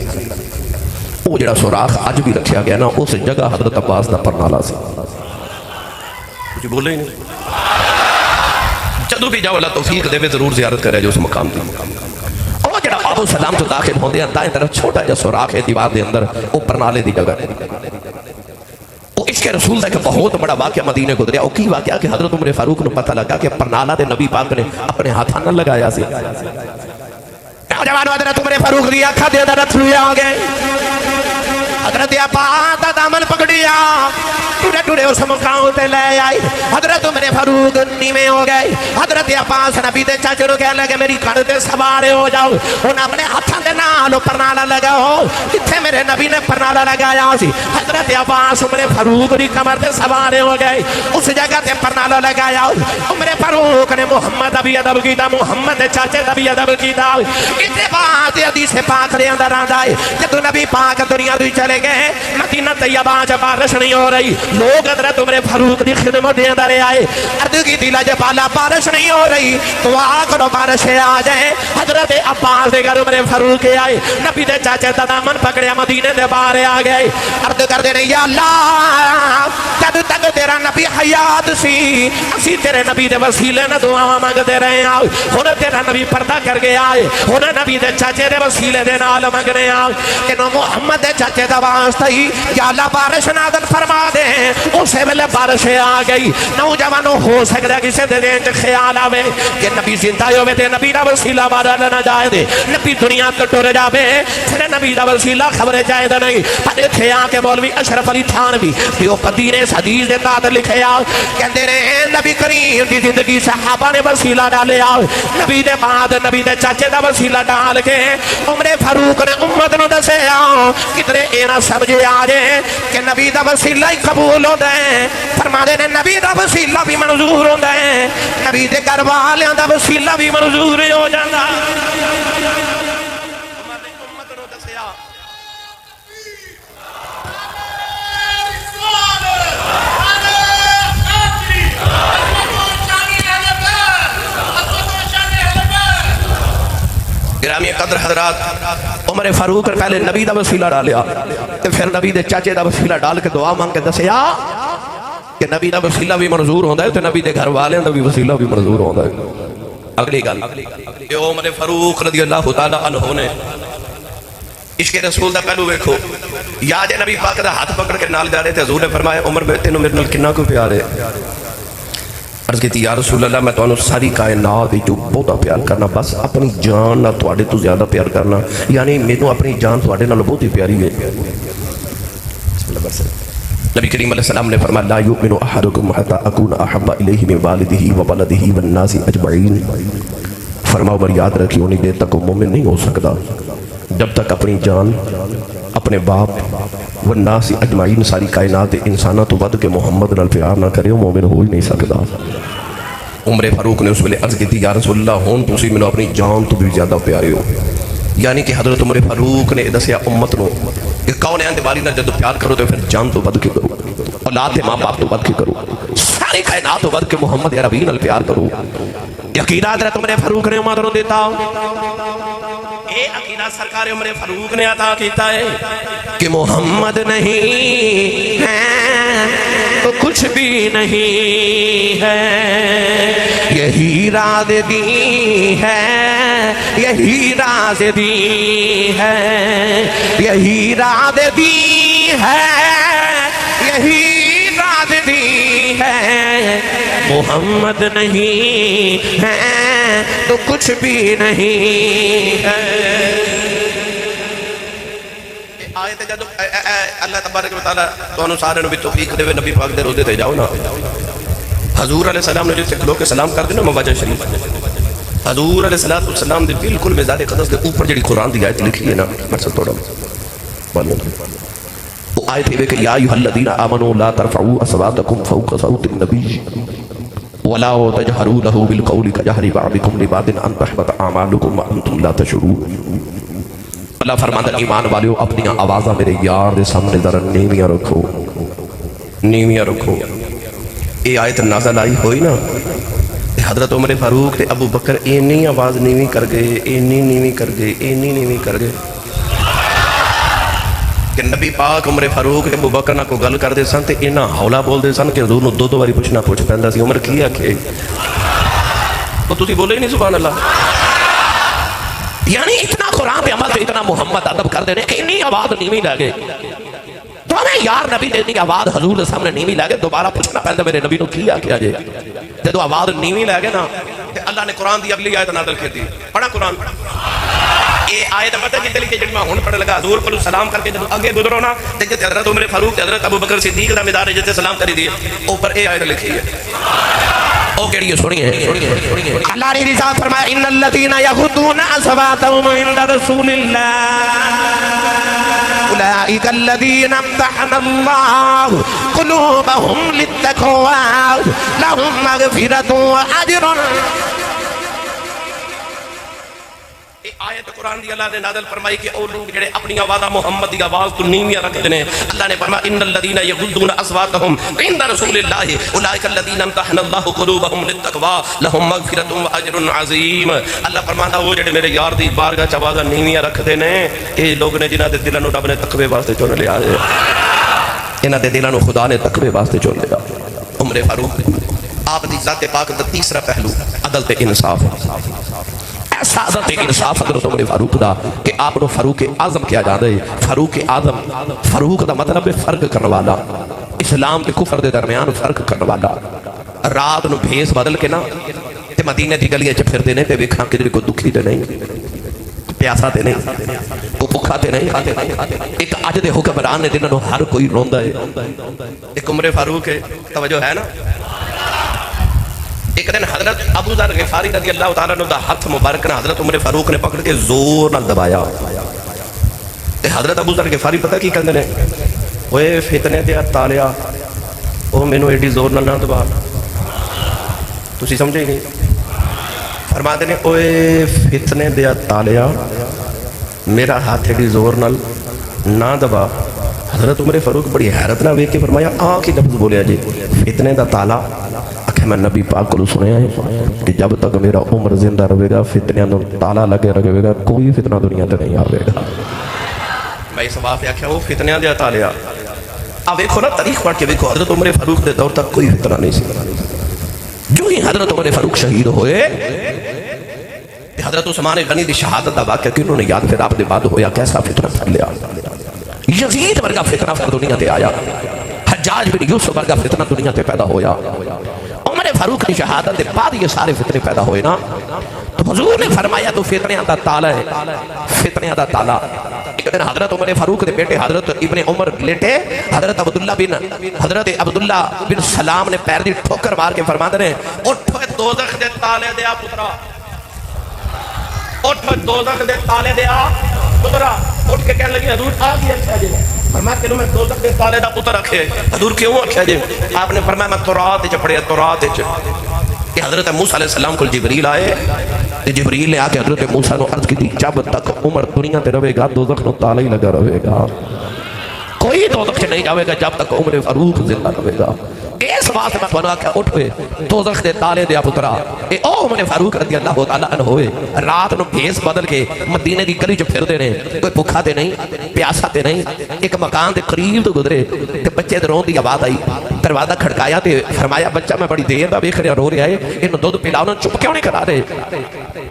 وہ جڑا سوراخ اج بھی رکھیا گیا نا، اس جگہ حضرت عباس دا پرنالا سی۔ کچھ بولے ہی نہیں۔ جدوں بھی جاؤ اللہ توفیق دے ضرور زیارت کرے جو اس مقام دی۔ اور جڑا باب السلام تو داخل ہوندے ہیں، دائیں طرف چھوٹا جہا سوراخ ہے دیوار دے اندر، وہ پرنالے دی جگہ ہے۔ وہ عشق رسول دا ایک بہت بڑا واقعہ مدینے گزریا۔ وہ کی واقعہ کہ حضرت عمر فاروق نے پتہ لگا کہ پرنالا دے نبی پاک نے اپنے ہاتھاں نال لگایا سی۔ نوجوان حضرت عمر فاروق دی اکھاں دے اندر اتھرو آ گئے۔ حضرت عباس دا دامن پکڑیا، ٹوڑے ٹوڑے اس مقام تے لے آئی۔ حضرت عمر فاروق نیویں ہو گئے۔ حضرت عباس نبی دے چاچے نوں کہنے لگے میری کھڑ تے سوار ہو جاؤ، ہن اپنے ہاتھاں دے نال پرنالا لگاؤ جتھے میرے نبی نے پرنالا لگایا سی۔ حضرت عباس عمر فاروق دی کمر تے سوار ہو گئے، اس جگہ تے پرنالا لگایا۔ عمر فاروق نے محمد دا بھی ادب کیتا، محمد دے چاچے دا بھی ادب کیتا۔ اس بعد حدیث پاک دے اندر آندا ہے جدوں نبی پاک دنیا تو چلے گئے، مدینہ طیبہ چ بارش نہیں ہو رہی، لوگ حضرت عمر فاروق دی خدمت دے اندر آئے، عرض کی دلا جے بالا بارش نہیں ہو رہی، دعا کرو بارش آ جائے۔ حضرت عباس دے گھر عمر فاروق آئے، نبی دے چاچے دا دامن پکڑیا، مدینے دے باہر آ گئے، عرض کردے نے یا اللہ جد تک تیرا نبی حیات سی اسی تیرے نبی دے وسیلے نہ دعاواں منگدے رہے ہیں، ہن تیرا نبی پردہ کر کے آئے، ہن نبی دے چاچے دے وسیلے دے نال منگنے آ کہ محمد دے چاچے دا واسطہ ہی یا اللہ بارش نازل فرما دے۔ اسے ویلے بارش آ گئی۔ نوجوانوں ہو سکتا ہے کسی دے دل وچ خیال آوے کہ نبی زندہ ہوے تے نبی دا وسیلہ بدل نہ جائے دے، نبی دنیا تو ٹر جاوے پھر نبی دا وسیلہ خبر جائے دے نہیں۔ پر ایتھے آ کے مولوی اشرف علی تھانوی جو قدیر حدیث دے تحت لکھیا کہندے نے نبی کریم دی زندگی صحابہ نے وسیلہ ڈالیا، نبی دے بعد نبی دے چاچے دا وسیلہ ڈال کے عمر فاروق نے امت نو دسیا کدھر اے نہ سمجھے آ جائے کہ نبی دا وسیلہ ہی قبول ہوتا ہے۔ فرما دے نے نبی دا وسیلہ بھی منظور ہوتا ہے، نبی دے گھر والیاں دا وسیلہ بھی منظور ہو جاتا ہے۔ گرامی قدر حضرات، عمر فاروق پہلے نبی دا وسیلہ ڈالیا تے پھر نبی دے چاچے دا وسیلہ ڈال کے دعا مانگ کے دسیا کہ نبی دا وسیلہ بھی منظور ہوندا ہے تے نبی دے گھر والے دا بھی وسیلہ بھی منظور ہوندا ہے۔ اگلی گل کہ عمر فاروق رضی اللہ تعالی عنہ نے عشق رسول دا پہلو ویکھو، یا جے نبی پاک دا ہاتھ پکڑ کے نال جا رہے تے حضور نے فرمایا عمر میں تینوں میرے نال کنا کو پیار ہے؟ عرض کی یا رسول اللہ میں تو ساری کائنات جو بہت پیار کرنا، بس اپنی جان نہ تواڈے تو زیادہ پیار کرنا، یعنی مینوں اپنی جان تواڈے نال بہت ہی پیاری ہے۔ نبی کریم علیہ السلام نے فرمایا لا یؤمن احدکم حتی اکون احب الیہ من والدہ وولدہ والناس اجمعین، فرماؤ بر یاد رکھیے انہی دیر تک وہ مومن نہیں ہو سکتا جب تک اپنی جان، اپنے باپ والناس اجمعین ساری کائنات انسانہ تو ود کے محمد نال پیار نہ کرے، وہ مومن ہو ہی نہیں سکتا۔ عمر فاروق نے اس ویلے عرض کی یا رسول اللہ ہون تسی مینوں اپنی جان تو بھی زیادہ پیارے ہو. یعنی کہ حضرت عمر فاروق نے دسیا امت نو کہ کونین دے باری نال جدو پیار کرو تو پھر جان تو ود کے کرو, اولاد دے ماں باپ تو ود کے کرو, ساری کائنات تو ود کے محمد عربی نال پیار کرو. عقیدہ حضرت عمر فاروق نے امت نو دیتا. اے عقیدہ سرکار عمر فاروق نے عطا کیتا ہے کہ محمد نہیں ہے تو کچھ بھی نہیں ہے, یہی راز دی ہے, یہی راز دی ہے, یہی راز دی ہے, یہی راز دی ہے. محمد نہیں ہے تو کچھ بھی نہیں ہے. آیت جدو اللہ تبارک و تعالی تو سارے نبی توفیق دے نبی پاک دے روزے تے جاؤ نا. حضور علیہ السلام نے جس کھلو کے سلام کر دینا مواجہ شریف, حضور علیہ السلام دے بالکل مزار قدس دے اوپر جڑی قرآن دی آیت لکھی ہے نا, مرسل توڑا وہ آیت ہے کہ یا ایھا الذین آمنوا لا ترفعوا اصواتکم فوق صوت النبی ولا تجهروا له بالقول كجهر بعضكم لبعض ان تحبط اعمالكم وانتم لا تشعرون. اللہ فرماتا ہے ایمان والیو اپنی آوازاں میرے یار دے سامنے ذرا نیویاں رکھو, نیویاں رکھو. یہ آیت نازل آئی ہوئی نا, حضرت عمر فاروق تے ابو بکر اینی آواز نیوی کر گئے, اینی نیوی کر گئے, اینی نیوی کر گئے کہ نبی پاک عمر فاروق تے ابو بکر نہ کو گل کر دے سن تے اینا ہولا بول دے سن کہ حضور نو دو باری پوچھنا پوچھ پیندا سی عمر کی آکھے تو تسی بولے ہی نہیں سبحان اللہ. یعنی اتنا قرآن پہ عمل تے اتنا محمد ادب کر دینے کہ انی آواز نیوی لگے تو ہمیں یار نبی دے دی آواز حضور دے سامنے نیوی لگے دوبارہ پوچھنا پیندا میرے نبی نو کی آکھیا جے. جدو آواز نیوی لگے نا تے اللہ نے قرآن دی اگلی آیت نازل کی. پڑھا قرآن یہ آیت پتہ جتنے لکھے جن میں ہون پڑھ لگا حضور کو سلام کر کے جب آگے گزرو نا دیکھتے حضرت عمر فاروق حضرت ابو بکر صدیق دا مدار جتے سلام کری دیے اوپر اے آیت لکھی ہے. او کیڑی ہے سنیے اللہ نے رضا فرمایا ان الذين يغضون اصواتهم عند رسول الله اولئك الذين امتحن الله قلوبهم للتقوى لهم مغفرة واجر. آیت قرآن دی اللہ نے نازل فرمائی کہ او لوگ جڑے اپنی آواز محمد دی آواز تو نیویاں رکھتے ہیں. اللہ نے فرمایا ان الذين يغضون اصواتهم عند رسول الله اولئك الذين امتحن الله قلوبهم للتقوى لهم مغفرة واجر عظیم. اللہ فرماتا وہ جڑے میرے یار دی بارگاہ چ آوازاں نیویاں رکھتے ہیں اے لوگ نے جنہاں دے دلاں نو رب نے تقوی واسطے چن لیا ہے, انہاں دے دلاں نو خدا نے تقوی واسطے چن لیا. عمر فاروق آپ دی ذات پاک دا تیسرا پہلو عدل تے انصاف. ایسا عدل تے انصاف حضرت عمر فاروق دا کہ آپ نو فاروق اعظم کیا جاندے. فاروق اعظم, فاروق دا مطلب ہے فرق کرنے والا, اسلام تے کفر دے درمیان فرق کرنے والا. رات نو بھیس بدل کے نا تے مدینہ دی گلیاں چ پھردے نے تے ویکھاں کہ کوئی دکھی تے نہیں, پیاسا تے نہیں, کوئی بھوکا تے نہیں. ایک اج دے حکمران نے جنہاں نو ہر کوئی روندا ہے, ایک عمر فاروق ہے. توجہ ہے نا. ایک دن حضرت ابو ذر غفاری رضی اللہ تعالیٰ عنہ دا ہاتھ مبارک نے حضرت عمر فاروق نے پکڑ کے زور نہ دبایا. حضرت ابو ذر غفاری پتہ کی کہندے نے, اوے فتنے دیا تالیا او مینوں ایڈی زور نہ دبا. تسی سمجھے نہیں. فرماتے نے اوے فتنے دیا تالیا میرا ہاتھ ایڈی زور نہ دبا. حضرت عمر فاروق بڑی حیرت نہ ویکھ کے فرمایا آ کی لفظ بولیا جی فتنے دا تالا. میں نبی پاک کو سنیا ہے کہ جب تک میرا عمر زندہ رہے گا فتنیاں نو تالا لگے رہے گا, کوئی فتنہ دنیا تے نہیں آوے گا. میں اس بات پہ آکھیا وہ فتنیاں دیا تالیا. اب دیکھو نا تاریخ پڑھ کے دیکھو حضرت عمر فاروق دے دور تک کوئی فتنہ نہیں سی. جو ہی حضرت عمر فاروق شہید ہوئے حضرت عثمان غنی دی شہادت دا واقعہ کہ انہوں نے یاد پھر آپ دے بعد ہویا کیسا فتنہ پھر لیا. یزید ورگا فتنہ پھر دنیا تے آیا, حجاج بن یوسف ورگا فتنہ دنیا تے پیدا ہویا. عمر فاروق کی شہادت دے بعد یہ سارے فتنے پیدا ہوئے نا. تو حضور نے فرمایا تو فتنیاں دا تالا ہے, فتنیاں دا تالا. ایک دن حضرت عمر فاروق دے بیٹے حضرت ابن عمر لیٹے, حضرت عبداللہ بن سلام نے پیر دی ٹھوکر مار کے فرماتے ہیں اٹھو دوزخ دے تالے دیا پترا, اٹھو دوزخ دے تالے دیا پترا. اٹھ کے کہنے لگی حضور آ گیا اچھا جی. فرمایا کہ میں دوزخ دے تالے دا پتر رکھے. حضور کیوں اچھا جی؟ آپ نے فرمایا میں تورات وچ پڑھیا, تورات وچ کہ حضرت موسیٰ علیہ السلام کو جبریل آئے تے جبریل نے آ کے حضرت موسیٰ کو عرض کی تھی جب تک عمر دنیا تے رہے گا دوزخ نو تالا ہی لگا رہے گا، کوئی دوزخ نہیں جاوے گا جب تک عمر فاروق زندہ رہے گا۔ اس واسطے میں بنا کے اٹھ پہ دوزخ دے تالے دیا پترا اے او عمر فاروق رضی اللہ تعالیٰ عنہ ہوئے رات نو بھیس بدل کے مدینے دی گلی چ پھر دے نے، کوئی بھوکا تے نہیں پیاسا تے نہیں، ایک مکان دے قریب تو گزرے تے بچے دے رون دی آواز آئی، دروازہ کھڑکایا تے فرمایا بچہ میں بڑی دیر دا ویکھ رہا رو رہا ہے، انہوں دودھ پلاؤ نہ چپ کیوں نہیں کرا رہے؟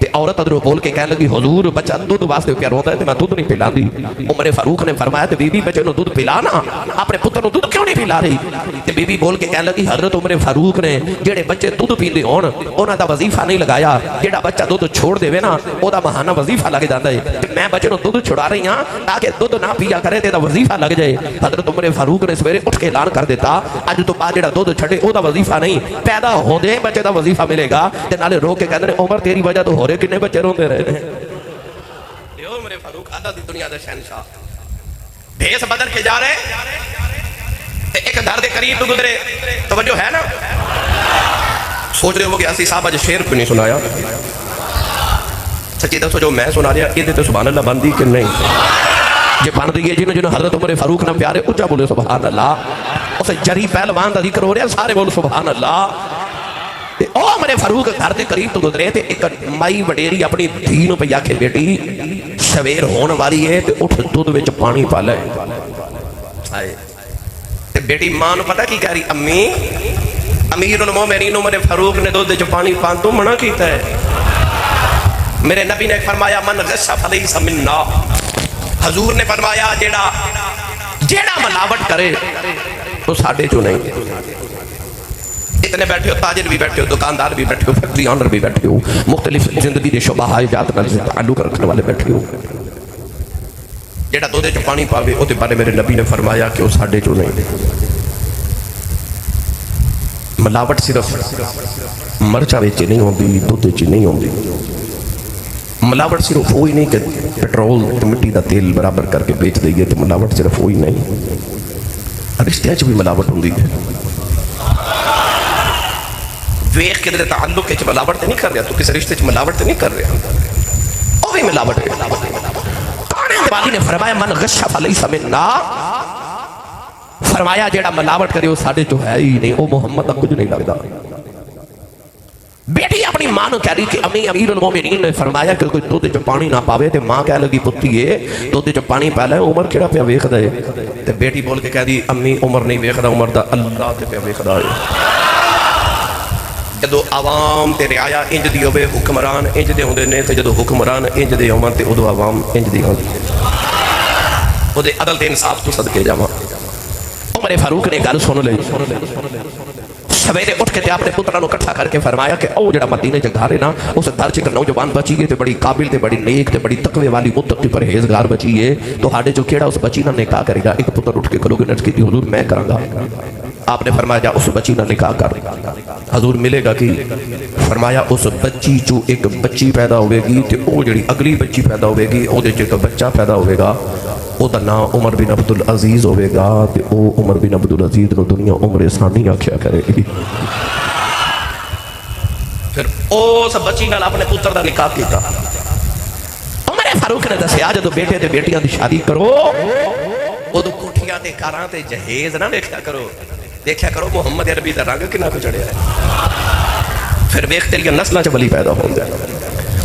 تے عورت ادھروں بول کے کہنے لگی حضور بچہ دودھ واسطے پیا روتا ہے تے میں دودھ نہیں پلاندی۔ عمر فاروق نے فرمایا تے بی بی بچے نو دودھ پلانا، اپنے پتر نو دودھ کیوں نہیں پلا رہی؟ تے بی بی بول کے کہنے لگی حضرت عمر فاروق نے جڑے بچے دودھ پیندے ہون انہاں دا وظیفہ نہیں لگایا، جڑا بچہ دودھ چھوڑ دے نا او دا بہانہ وظیفہ لگ جاندا ہے، تے میں بچے نو دودھ چھڑا رہی ہاں تاکہ دودھ نہ پیا کرے تے دا وظیفہ لگ جائے۔ حضرت عمر فاروق نے سویرے اٹھ کے اعلان کر دیتا اج تو بعد جڑا دودھ چھڑے او دا وظیفہ نہیں، پیدا ہوندے بچے دا وظیفہ ملے گا۔ تے نالے رو کے کہندے عمر تیری وجہ تو ہو رہے کنے بچے روندے رہے نے۔ دیو عمر فاروق آدھا دی دنیا دا شہنشاہ بھیس بدل کے جا رہے ایک گھر دے قریب تو گزرے، توجہ ہے نا؟ سوچ رہے ہو کہ اسی صاحب اج شیر کیوں نہیں سنایا؟ سچی دسو جو میں سنا رہا یہ تو سبحان اللہ بندی کہ نہیں؟ جے بن دی ہے جنہوں حضرت عمر فاروق نہ پیارے اچھا بولے سبحان اللہ، اسے جری پہلوان دا ذکر ہو رہا سارے بولو سبحان اللہ۔ او عمر فاروق گھر دے قریب تو گزرے تے ایک مائی وڈیری اپنی دھی نو پہ آکھے بیٹی سویر ہون والی ہے تے اٹھ دودھ وچ پانی پا لے۔ تے بیٹی ماں نو پتہ کی کہہ رہی امی امیر المومنین عمر فاروق نے دودھ وچ پانی پان تو منع کیتا ہے۔ میرے نبی نے فرمایا من غش فلیس منا، حضور نے فرمایا جیڑا ملاوٹ کرے تو ساڈے چوں نہیں۔ اتنے بیٹھے ہو تاجر بھی بیٹھے ہو دکاندار بھی بیٹھے ہو فیکٹری آنر بھی بیٹھے ہو مختلف زندگی دے شعبہ جات نال تعلق رکھنے والے بیٹھے ہو، جیڑا دودھ وچ پانی پاوے او تے بارے میرے نبی نے فرمایا کہ او ساڈے چوں نہیں۔ ملاوٹ صرف مرچا وچ نہیں ہوندی دودھ وچ نہیں ہوندی، ملاوٹ صرف وہی نہیں کہ پیٹرول تے مٹی دا تیل برابر کر کے بیچ دئیے تے ملاوٹ صرف وہی نہیں، رشتیاں چ بھی ملاوٹ ہوندی ہے۔ ویخ کے تعلق چ ملاوٹ نہیں کر رہا تو کسی رشتے چ ملاوٹ نہیں کر رہا وہ بھی ملاوٹ ہے۔ کانے دے والی نے فرمایا من غش فلیس منا، فرمایا جیڑا ملاوٹ کرے وہ ساڈے چوں ہے ہی نہیں، وہ محمد دا کچھ نہیں لگدا۔ بیٹی اپنی ماں نو کہہ رہی کہ امی امیر المومنین نے فرمایا کہ کوئی دودھ چ پانی نہ پاوے تے ماں کہہ لگی پتیے دودھ چ پانی پا لے عمر کیڑا پیا ویکھدا ہے؟ تے بیٹی بول کے کہہ دی امی عمر نہیں ویکھدا عمر دا اللہ تے پیا ویکھدا ہے۔ جدو عوام تے رعایا انج دی ہوئے حکمران انج دے ہوندے نے تے جدو حکمران انج دے ہون تے ادو عوام انج دی ہوندی ہے۔ او دے عدل تے انصاف تو صدقے جاواں۔ عمر فاروق نے گل سن لئی، سویرے اٹھ کے تے اپنے پتراں نو اکٹھا کر کے فرمایا کہ او جڑا مدینے چ گھر ہے نا اس گھر چ نوجوان بچی ہے تے بڑی قابل تے بڑی نیک تے بڑی تقوی والی متقی پرہیزگار بچی ہے، تو ہاڈے جو کیڑا اس بچی نال نکاح کرے گا؟ ایک پتر اٹھ کے کھلو کے نرج کی حضور میں کراں گا۔ آپ نے فرمایا جا اس بچی نہ نکاح کر۔ حضور ملے گا کی؟ فرمایا اس بچی چو ایک بچی پیدا ہوئے گی تے او جڑی اگلی بچی پیدا ہوئے گی او دے چ ایک بچہ پیدا ہوئے گا، او دا نام عمر بن عبدالعزیز ہوئے گا تے او عمر بن عبدالعزیز نو دنیا عمر ثانی آکھیا کرے گی۔ پھر اس بچی نال اپنے پتر دا نکاح کیتا۔ عمر فاروق نے دسیا جدو بیٹے تے بیٹیاں دی شادی کرو ادو کوٹھیاں تے کاراں تے جہیز نہ دیکھیا کرو، دیکھیا کرو محمد عربی دا رنگ کنا کو چڑھیا ہے۔ پھر ویکھ تیریاں نسلاں چ ولی پیدا ہون گے،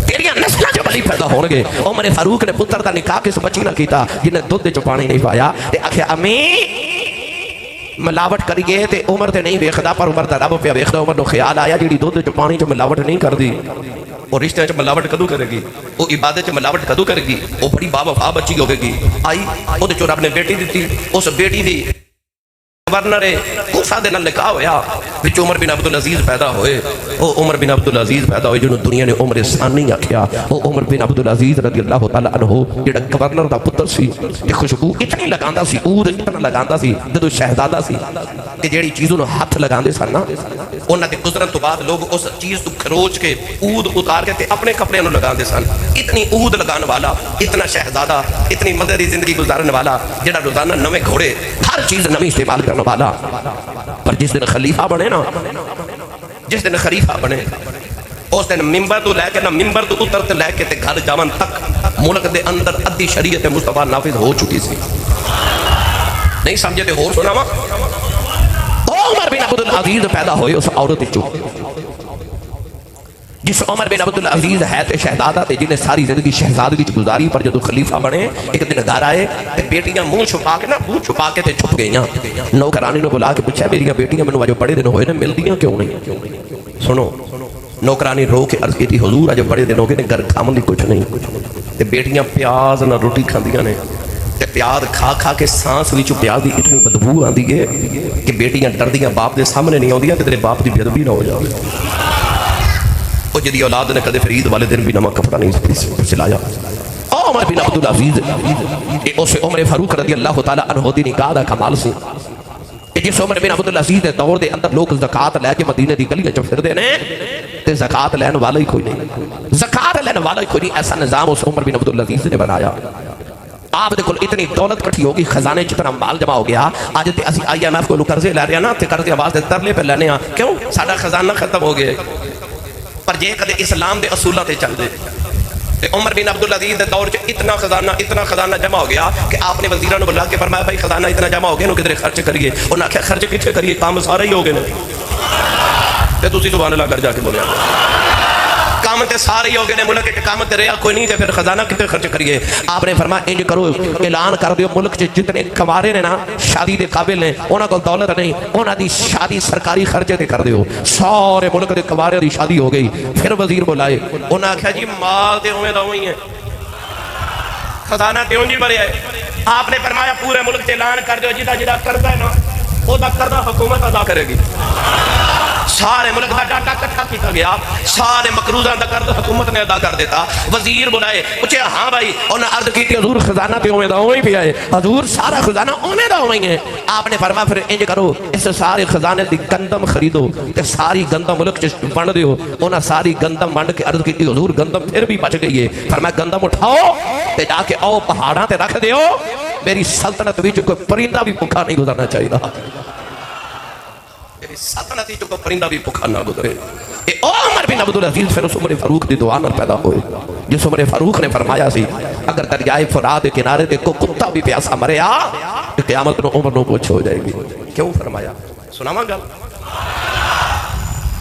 تیریاں نسلاں چ ولی پیدا ہون گے۔ عمر فاروق نے پتر دا نکاح کس بچی نال کیتا جن نے دودھ چ پانی نہیں پایا تے آکھیا امی ملاوٹ کریے تے عمر تے نہیں ویکھدا پر عمر دا رب پیا ویکھدا۔ عمر نو خیال آیا جیڑی دودھ چ پانی چ ملاوٹ نہیں کردی وہ رشتے چ ملاوٹ کدو کرے گی؟ وہ عبادت چ ملاوٹ کدو کرے گی؟ وہ بڑی با وفا بچی ہوے گی۔ آئی وہ چ رب نے بیٹی دتی، اس بیٹی دی گورنر کوفہ دے نال نکاح ہویا، وچ عمر بن عبدالعزیز پیدا ہوئے۔ او عمر بن عبدالعزیز پیدا ہوئے جنہوں دنیا نے عمر ثانی آکھیا۔ او عمر بن عبدالعزیز رضی اللہ تعالیٰ عنہ جڑا گورنر دا پتر سی تے خوشبو اتنی لگاندا سی، عود اتنا لگاندا سی جدوں شہزادہ سی کہ جیڑی چیزوں نو ہاتھ لگاندے سن نا انہاں دے گزرن تو بعد لوگ اس چیز تو کھروچ کے عود اتار کے تے اپنے کپڑے نو لگاندے سن۔ اتنی عود لگان والا، اتنا شہزادہ، اتنی مزے زندگی گزارن والا جڑا روزانہ نویں گھوڑے ہر چیز نویں استعمال کرنے والا، پر جس دن خلیفہ بنے نا جس دن خلیفہ بنے اس دن ممبر تو لے کے نہ ممبر تو اتر تے لے کے تے گھر جاون تک ملک دے اندر ادھی شریعت مصطفیٰ نافذ ہو چکی سی. نہیں سمجھے تے ہور سناواں. عمر بن عبد العزیز پیدا ہوئے اس عورت چوں جس عمر بن عبد العزیز ہے تے شہزادہ تے جنہیں ساری زندگی شہزادگی چ گزاری پر جدو خلیفہ بنے ایک دن گھر آئے تے بیٹیاں منہ چھپا کے نا منہ چھپا کے تے چھپ گئیاں. نوکرانی نے بلا کے پوچھا میری بیٹیاں مینوں اج بڑے دن ہوئے نے ملدیاں کیوں نہیں؟ سنو نوکرانی رو کے عرض کی تھی حضور اج بڑے دن ہو گئے نے گھر کھاون دی کچھ نہیں تے بیٹیاں پیاز نہ روٹی کھاندیاں نے تے پیاز کھا کھا کے سانس وچ پیاز دی اتنی بدبو آندی ہے کہ بیٹیاں ڈردیاں باپ دے سامنے نہیں آندیاں تے تیرے باپ دی بے ادبی نہ ہو جاوے. وہ جدی اولاد نے کدے فرید والے دن بھی نمک کپڑا نہیں سلایا. عمر بن عبد العزیز اس عمر فاروق رضی اللہ تعالی عنہ دی نکاح دا کمال سی. جس عمر بن عبد العزیز دے دور دے اندر لوگ زکات لے کے مدینے دی گلیاں چ پھردے نے تے زکات لین والا ہی کوئی نہیں. زکات لین والا ہی کوئی نہیں. ایسا نظام اس عمر بن عبد العزیز نے بنایا. آپ دے کول اتنی دولت کٹھی ہوگی خزانے جتنا مال جمع ہو گیا. آج تے اسی IMF کو قرضے لے رہے ہیں نا تے قرضے آواز دے ترلے پہ لینے ہاں کیوں ساڈا خزانہ ختم ہو گیا. پر جے کدے اسلام دے اصولات تے چل دے تے عمر بن عبد العزیز دے دور چ اتنا خزانہ جمع ہو گیا کہ آپ نے وزیراں نوں بلا کے فرمایا بھائی خزانہ اتنا جمع ہو گیا نو کدھر خرچ کریے. انہاں آکھیا خرچ کتھے کریے کام سارے ہی ہو گئے نے تے تسی سبحان اللہ کر جا کے بولیا کام تے سارے ہی ہو گئے نے ملک وچ کام تے رہیا کوئی نہیں تے پھر خزانہ کتھے خرچ کریے. آپ نے فرمایا انج کرو اعلان کر دیو ملک چ جتنے کنوارے نے نا شادی دے قابل نے انہاں کول دولت نہیں انہاں دی شادی سرکاری خرچے تے کر دیو. سارے ملک دے کنوارے دی شادی ہو گئی. پھر وزیر بلائے انہاں آکھیا جی مال تے اوویں دا اوویں ہے خزانہ تے اونج ہی بھریا ہے. آپ نے فرمایا پورے ملک تے اعلان کر دیو جدا جدا قرضہ ہے نا او دا قرضہ حکومت ادا کرے گی. سارے ملک دا ڈاٹا اکٹھا کیتا گیا. سارے مقروضاں دا قرض حکومت نے ادا کر دیتا. وزیر بلائے پوچھے ہاں بھائی انہاں عرض کی حضور خزانہ تے اوویں دا اوویں پیا ہے حضور سارا خزانہ اوویں دا اوویں ہے. آپ نے فرمایا پھر انج کرو اس سارے خزانے دی گندم خریدو تے ساری گندم ملک چ ونڈ دیو. انہاں ساری گندم ونڈ کے عرض کی حضور گندم پھر بھی بچ گئی ہے. فرمایا گندم اٹھاؤ تے جا کے او پہاڑاں تے رکھ دیو. میری سلطنت وچ کوئی پرندہ بھی بھوکا نہیں گزرنا چاہیے. سلطنت تو پرندہ بھی بھوکا نہ گزرے. عمر بن عبد العزیز پھر اس عمر فاروق دی دعا نال پیدا ہوئے جس عمر فاروق نے فرمایا سی اگر دریائے فرات کے کنارے تے کو کتا بھی پیاسا مریا تو قیامت نو عمر نو کچھ ہو جائے گی. کیوں فرمایا سناواں گل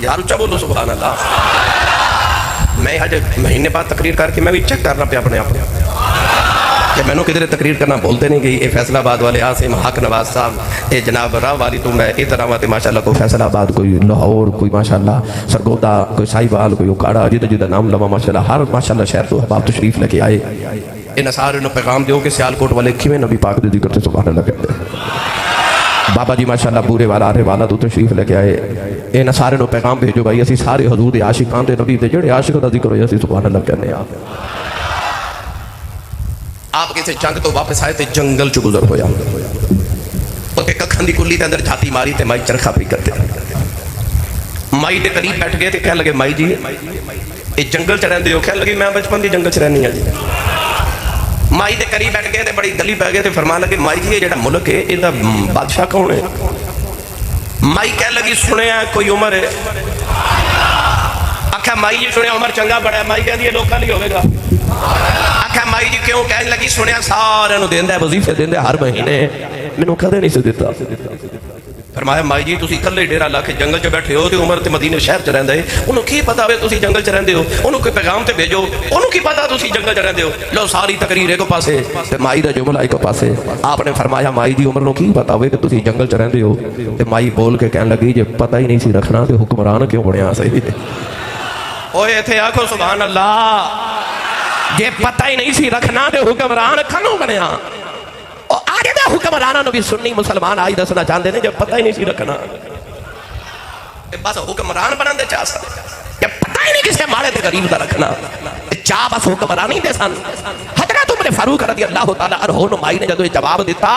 یار اچھا بولو سبحان اللہ. میں آج مہینے بعد تقریر کر کے میں بھی چیک کرنا پیا اپنے آپ کہ میں نے کدھر تقریر کرنا بولتے نہیں گئی. یہ فیصل آباد والے عاصم حق نواز صاحب یہ جناب راہ والی تو میں ادھر آواں تے ماشاءاللہ کوئی فیصل آباد کوئی لاہور کوئی ماشاءاللہ سرگودا کوئی ساہیوال کوئی اکاڑا جدہ نام لوا ماشاءاللہ ہر ماشاءاللہ شہر تو احباب تشریف لے کے آئے. ان سارے پیغام دیو کہ سیالکوٹ والے کھویں نبی پاک دے ذکر سے سبحان اللہ کہتے ہیں. بابا جی ماشاءاللہ بورے والا آرے والا تو تشریف لے کے آئے. ان سارے نو پیغام بھیجو بھائی اسی سارے حضور دے عاشقان دے نبی دے جڑے عاشق دا ذکر ہویا اسی سبحان اللہ کہنے آ. آپ کسی جنگ تو واپس آئے تے جنگل چ گزر ہویا تے ککھن دی کلی دے اندر جھاتی ماری تے مائی چرخا پی کرتے مائی دے قریب بیٹھ گئے تے کہنے لگے مائی جی یہ جنگل چ رہندے ہو. کہنے لگے میں بچپن دی جنگل چ رہنی ہاں جی. مائی دے قریب بیٹھ گئے تے بڑی گلی پہ گئے تے فرمان لگے مائی جی یہ جڑا ملک ہے یہ دا بادشاہ کون ہے؟ مائی کہنے لگی سنے ہیں کوئی عمر ہے. آکھا مائی جی سنے عمر چنگا بڑا ہے. مائی کہہ دی لوکاں نہیں ہوئے گا. آکھا مائی جی کیوں؟ کہنے لگی سنیا سارے نو دیندہ ہے وظیفے دیندہ ہے ہر مہینے میں نو کدے نہیں سے دیتا. فرمایا مائی جی تسی کلے ڈیرا لا کے جنگل چ بیٹھے ہو تے عمر تے مدینے شہر چ رہندا ہے انہوں کی پتہ ہوے تسی جنگل چ رہندے ہو انہوں کوئی پیغام تے بھیجو انہوں کی پتہ تسی جنگل چ رہندے ہو. لو ساری تقریر ایک پاسے تے مائی دا جملہ ایک پاسے. آپ نے فرمایا مائی جی عمر نو کی پتہ ہوے کہ تسی جنگل چ رہندے ہو تے مائی بول کے کہن لگی جے پتہ ہی نہیں سی رکھنا تے حکمران کیوں بنیا سی. اوئے ایتھے آکھو سبحان اللہ. جے پتہ ہی نہیں سی رکھنا تے حکمران کھنوں بنیا. آگے دے حکمرانہ نو بھی سنی مسلمان آئی دسنا چاہتے ہیں جب پتہ ہی نہیں سی رکھنا بس حکمران بنان دے چاہ سکتے جب پتہ ہی نہیں کسے مارے تے غریب دا رکھنا چاہ بس حکمرانی دے سن. حضرت عمر فاروق رضی اللہ تعالیٰ عنہ نمائی نے جدو جواب دیتا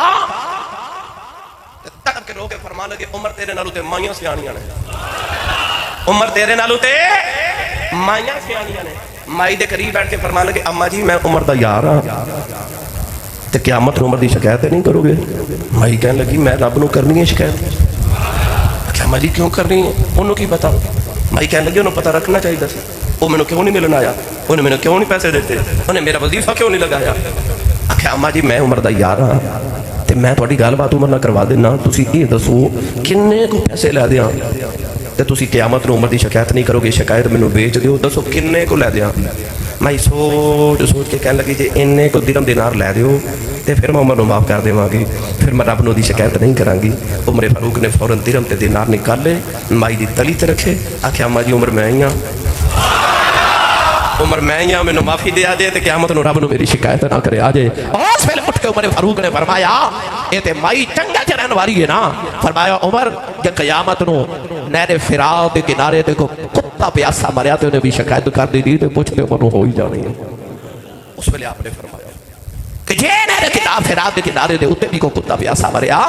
تڑپ کے رو کے فرمان لگے عمر تیرے نالو تے مائیاں سیانیاں نے. عمر تیرے نالو تے مائیاں سیانیاں نے. مائی دے قریب بیٹھ کے فرمان لگے اما جی میں عمر دا یار ہاں تے قیامت عمر دی شکایت نہیں کرو گے؟ مائی کہنے لگی میں رب نو کرنی ہے شکایت. کیا اما جی کیوں کرنی ہے؟ انہوں کی بتاؤ. بھائی کہنے لگے انہوں پتہ رکھنا چاہیے سی وہ مینوں کیوں نہیں ملن آیا انہیں مینوں کیوں نہیں پیسے دیتے انہیں میرا وظیفہ کیوں نہیں لگایا آخیا اما جی میں عمر دا یار ہاں تے میں تھوڑی گل بات عمر نہ کروا دینا تسی یہ دسو کنے کو پیسے لے دیاں تے تسی قیامت نو عمر دی شکایت نہیں کرو گے شکایت مینوں بیچ دیو دسو کنے کو لے دیاں میں سوچ کے کہنے لگی جی انے کو درہم دینار لے دیو تے پھر میں عمر نو معاف کر دیواں گی پھر میں رب نو دی شکایت نہیں کراں گی عمر فاروق نے فوراً درہم تے دینار نکال لے مائی دی تلی تے رکھے آکھیا اما جی عمر میں ہی ہاں عمر میں ہی ہاں مینوں معافی دے آ جائے تے قیامت نو رب نو میری شکایت نہ کرے آ جائے اس ویلے اٹھ کے عمر فاروق نے فرمایا اے تے مائی چنگا چ رہن والی ہے نا فرمایا عمر کہ قیامت نو نہر فرات دے کنارے تے کو کتا پیاسا مریا تے انہیں بھی شکایت کر دی تے پوچھ کے عمر نو ہو ہی جانی ہے اس ویلے آپ نے فرمایا کہ جے نہر کتاب فرات دے کنارے دے اوتے بھی کو کتا پیاسا مریا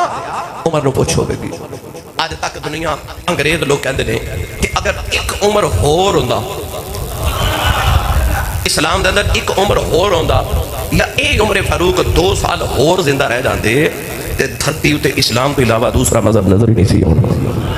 عمر نو پوچھو گے آج تک دنیا انگریز لوگ کہندے نے کہ اگر ایک عمر ہور ہوندا اسلام دے اندر ایک عمر ہور ہوندا یا ایک عمر فاروق 2 سال ہور زندہ رہ جاندے تے دھرتی اتے اسلام تو علاوہ دوسرا مذہب نظر ہی نہیں سی ہونا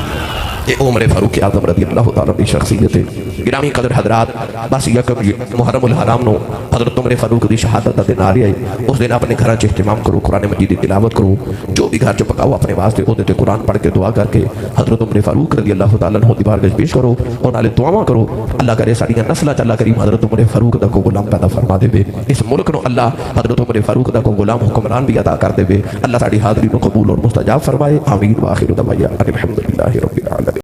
یہ عمر فاروق اعظم رضی اللہ تعالیٰ کی شخصیت ہے گرامی قدر حضرات بس یکم محرم الحرام نو حضرت عمر فاروق کی شہادت دا دن آ رہی ہے اس دن اپنے گھر اہتمام کرو قرآن مجید کی تلاوت کرو جو بھی گھر پکاؤ اپنے واسطے تے قرآن پڑھ کے دعا کر کے حضرت عمر فاروق رضی اللہ تعالیٰ عنہ دی بارگاہ پیش کرو اور نالے دعاواں کرو اللہ کرے ساڈیاں نسلاں چ اللہ کریم حضرت عمر فاروق دا کو غلام پیدا فرما دے اس ملک نو اللہ حضرت عمر فاروق دا کو غلام حکمران بھی عطا کر دے اللہ ساڈی حاضری نو قبول اور مستجاب فرمائے آمین واخر دعوانا الحمدللہ رب العالمین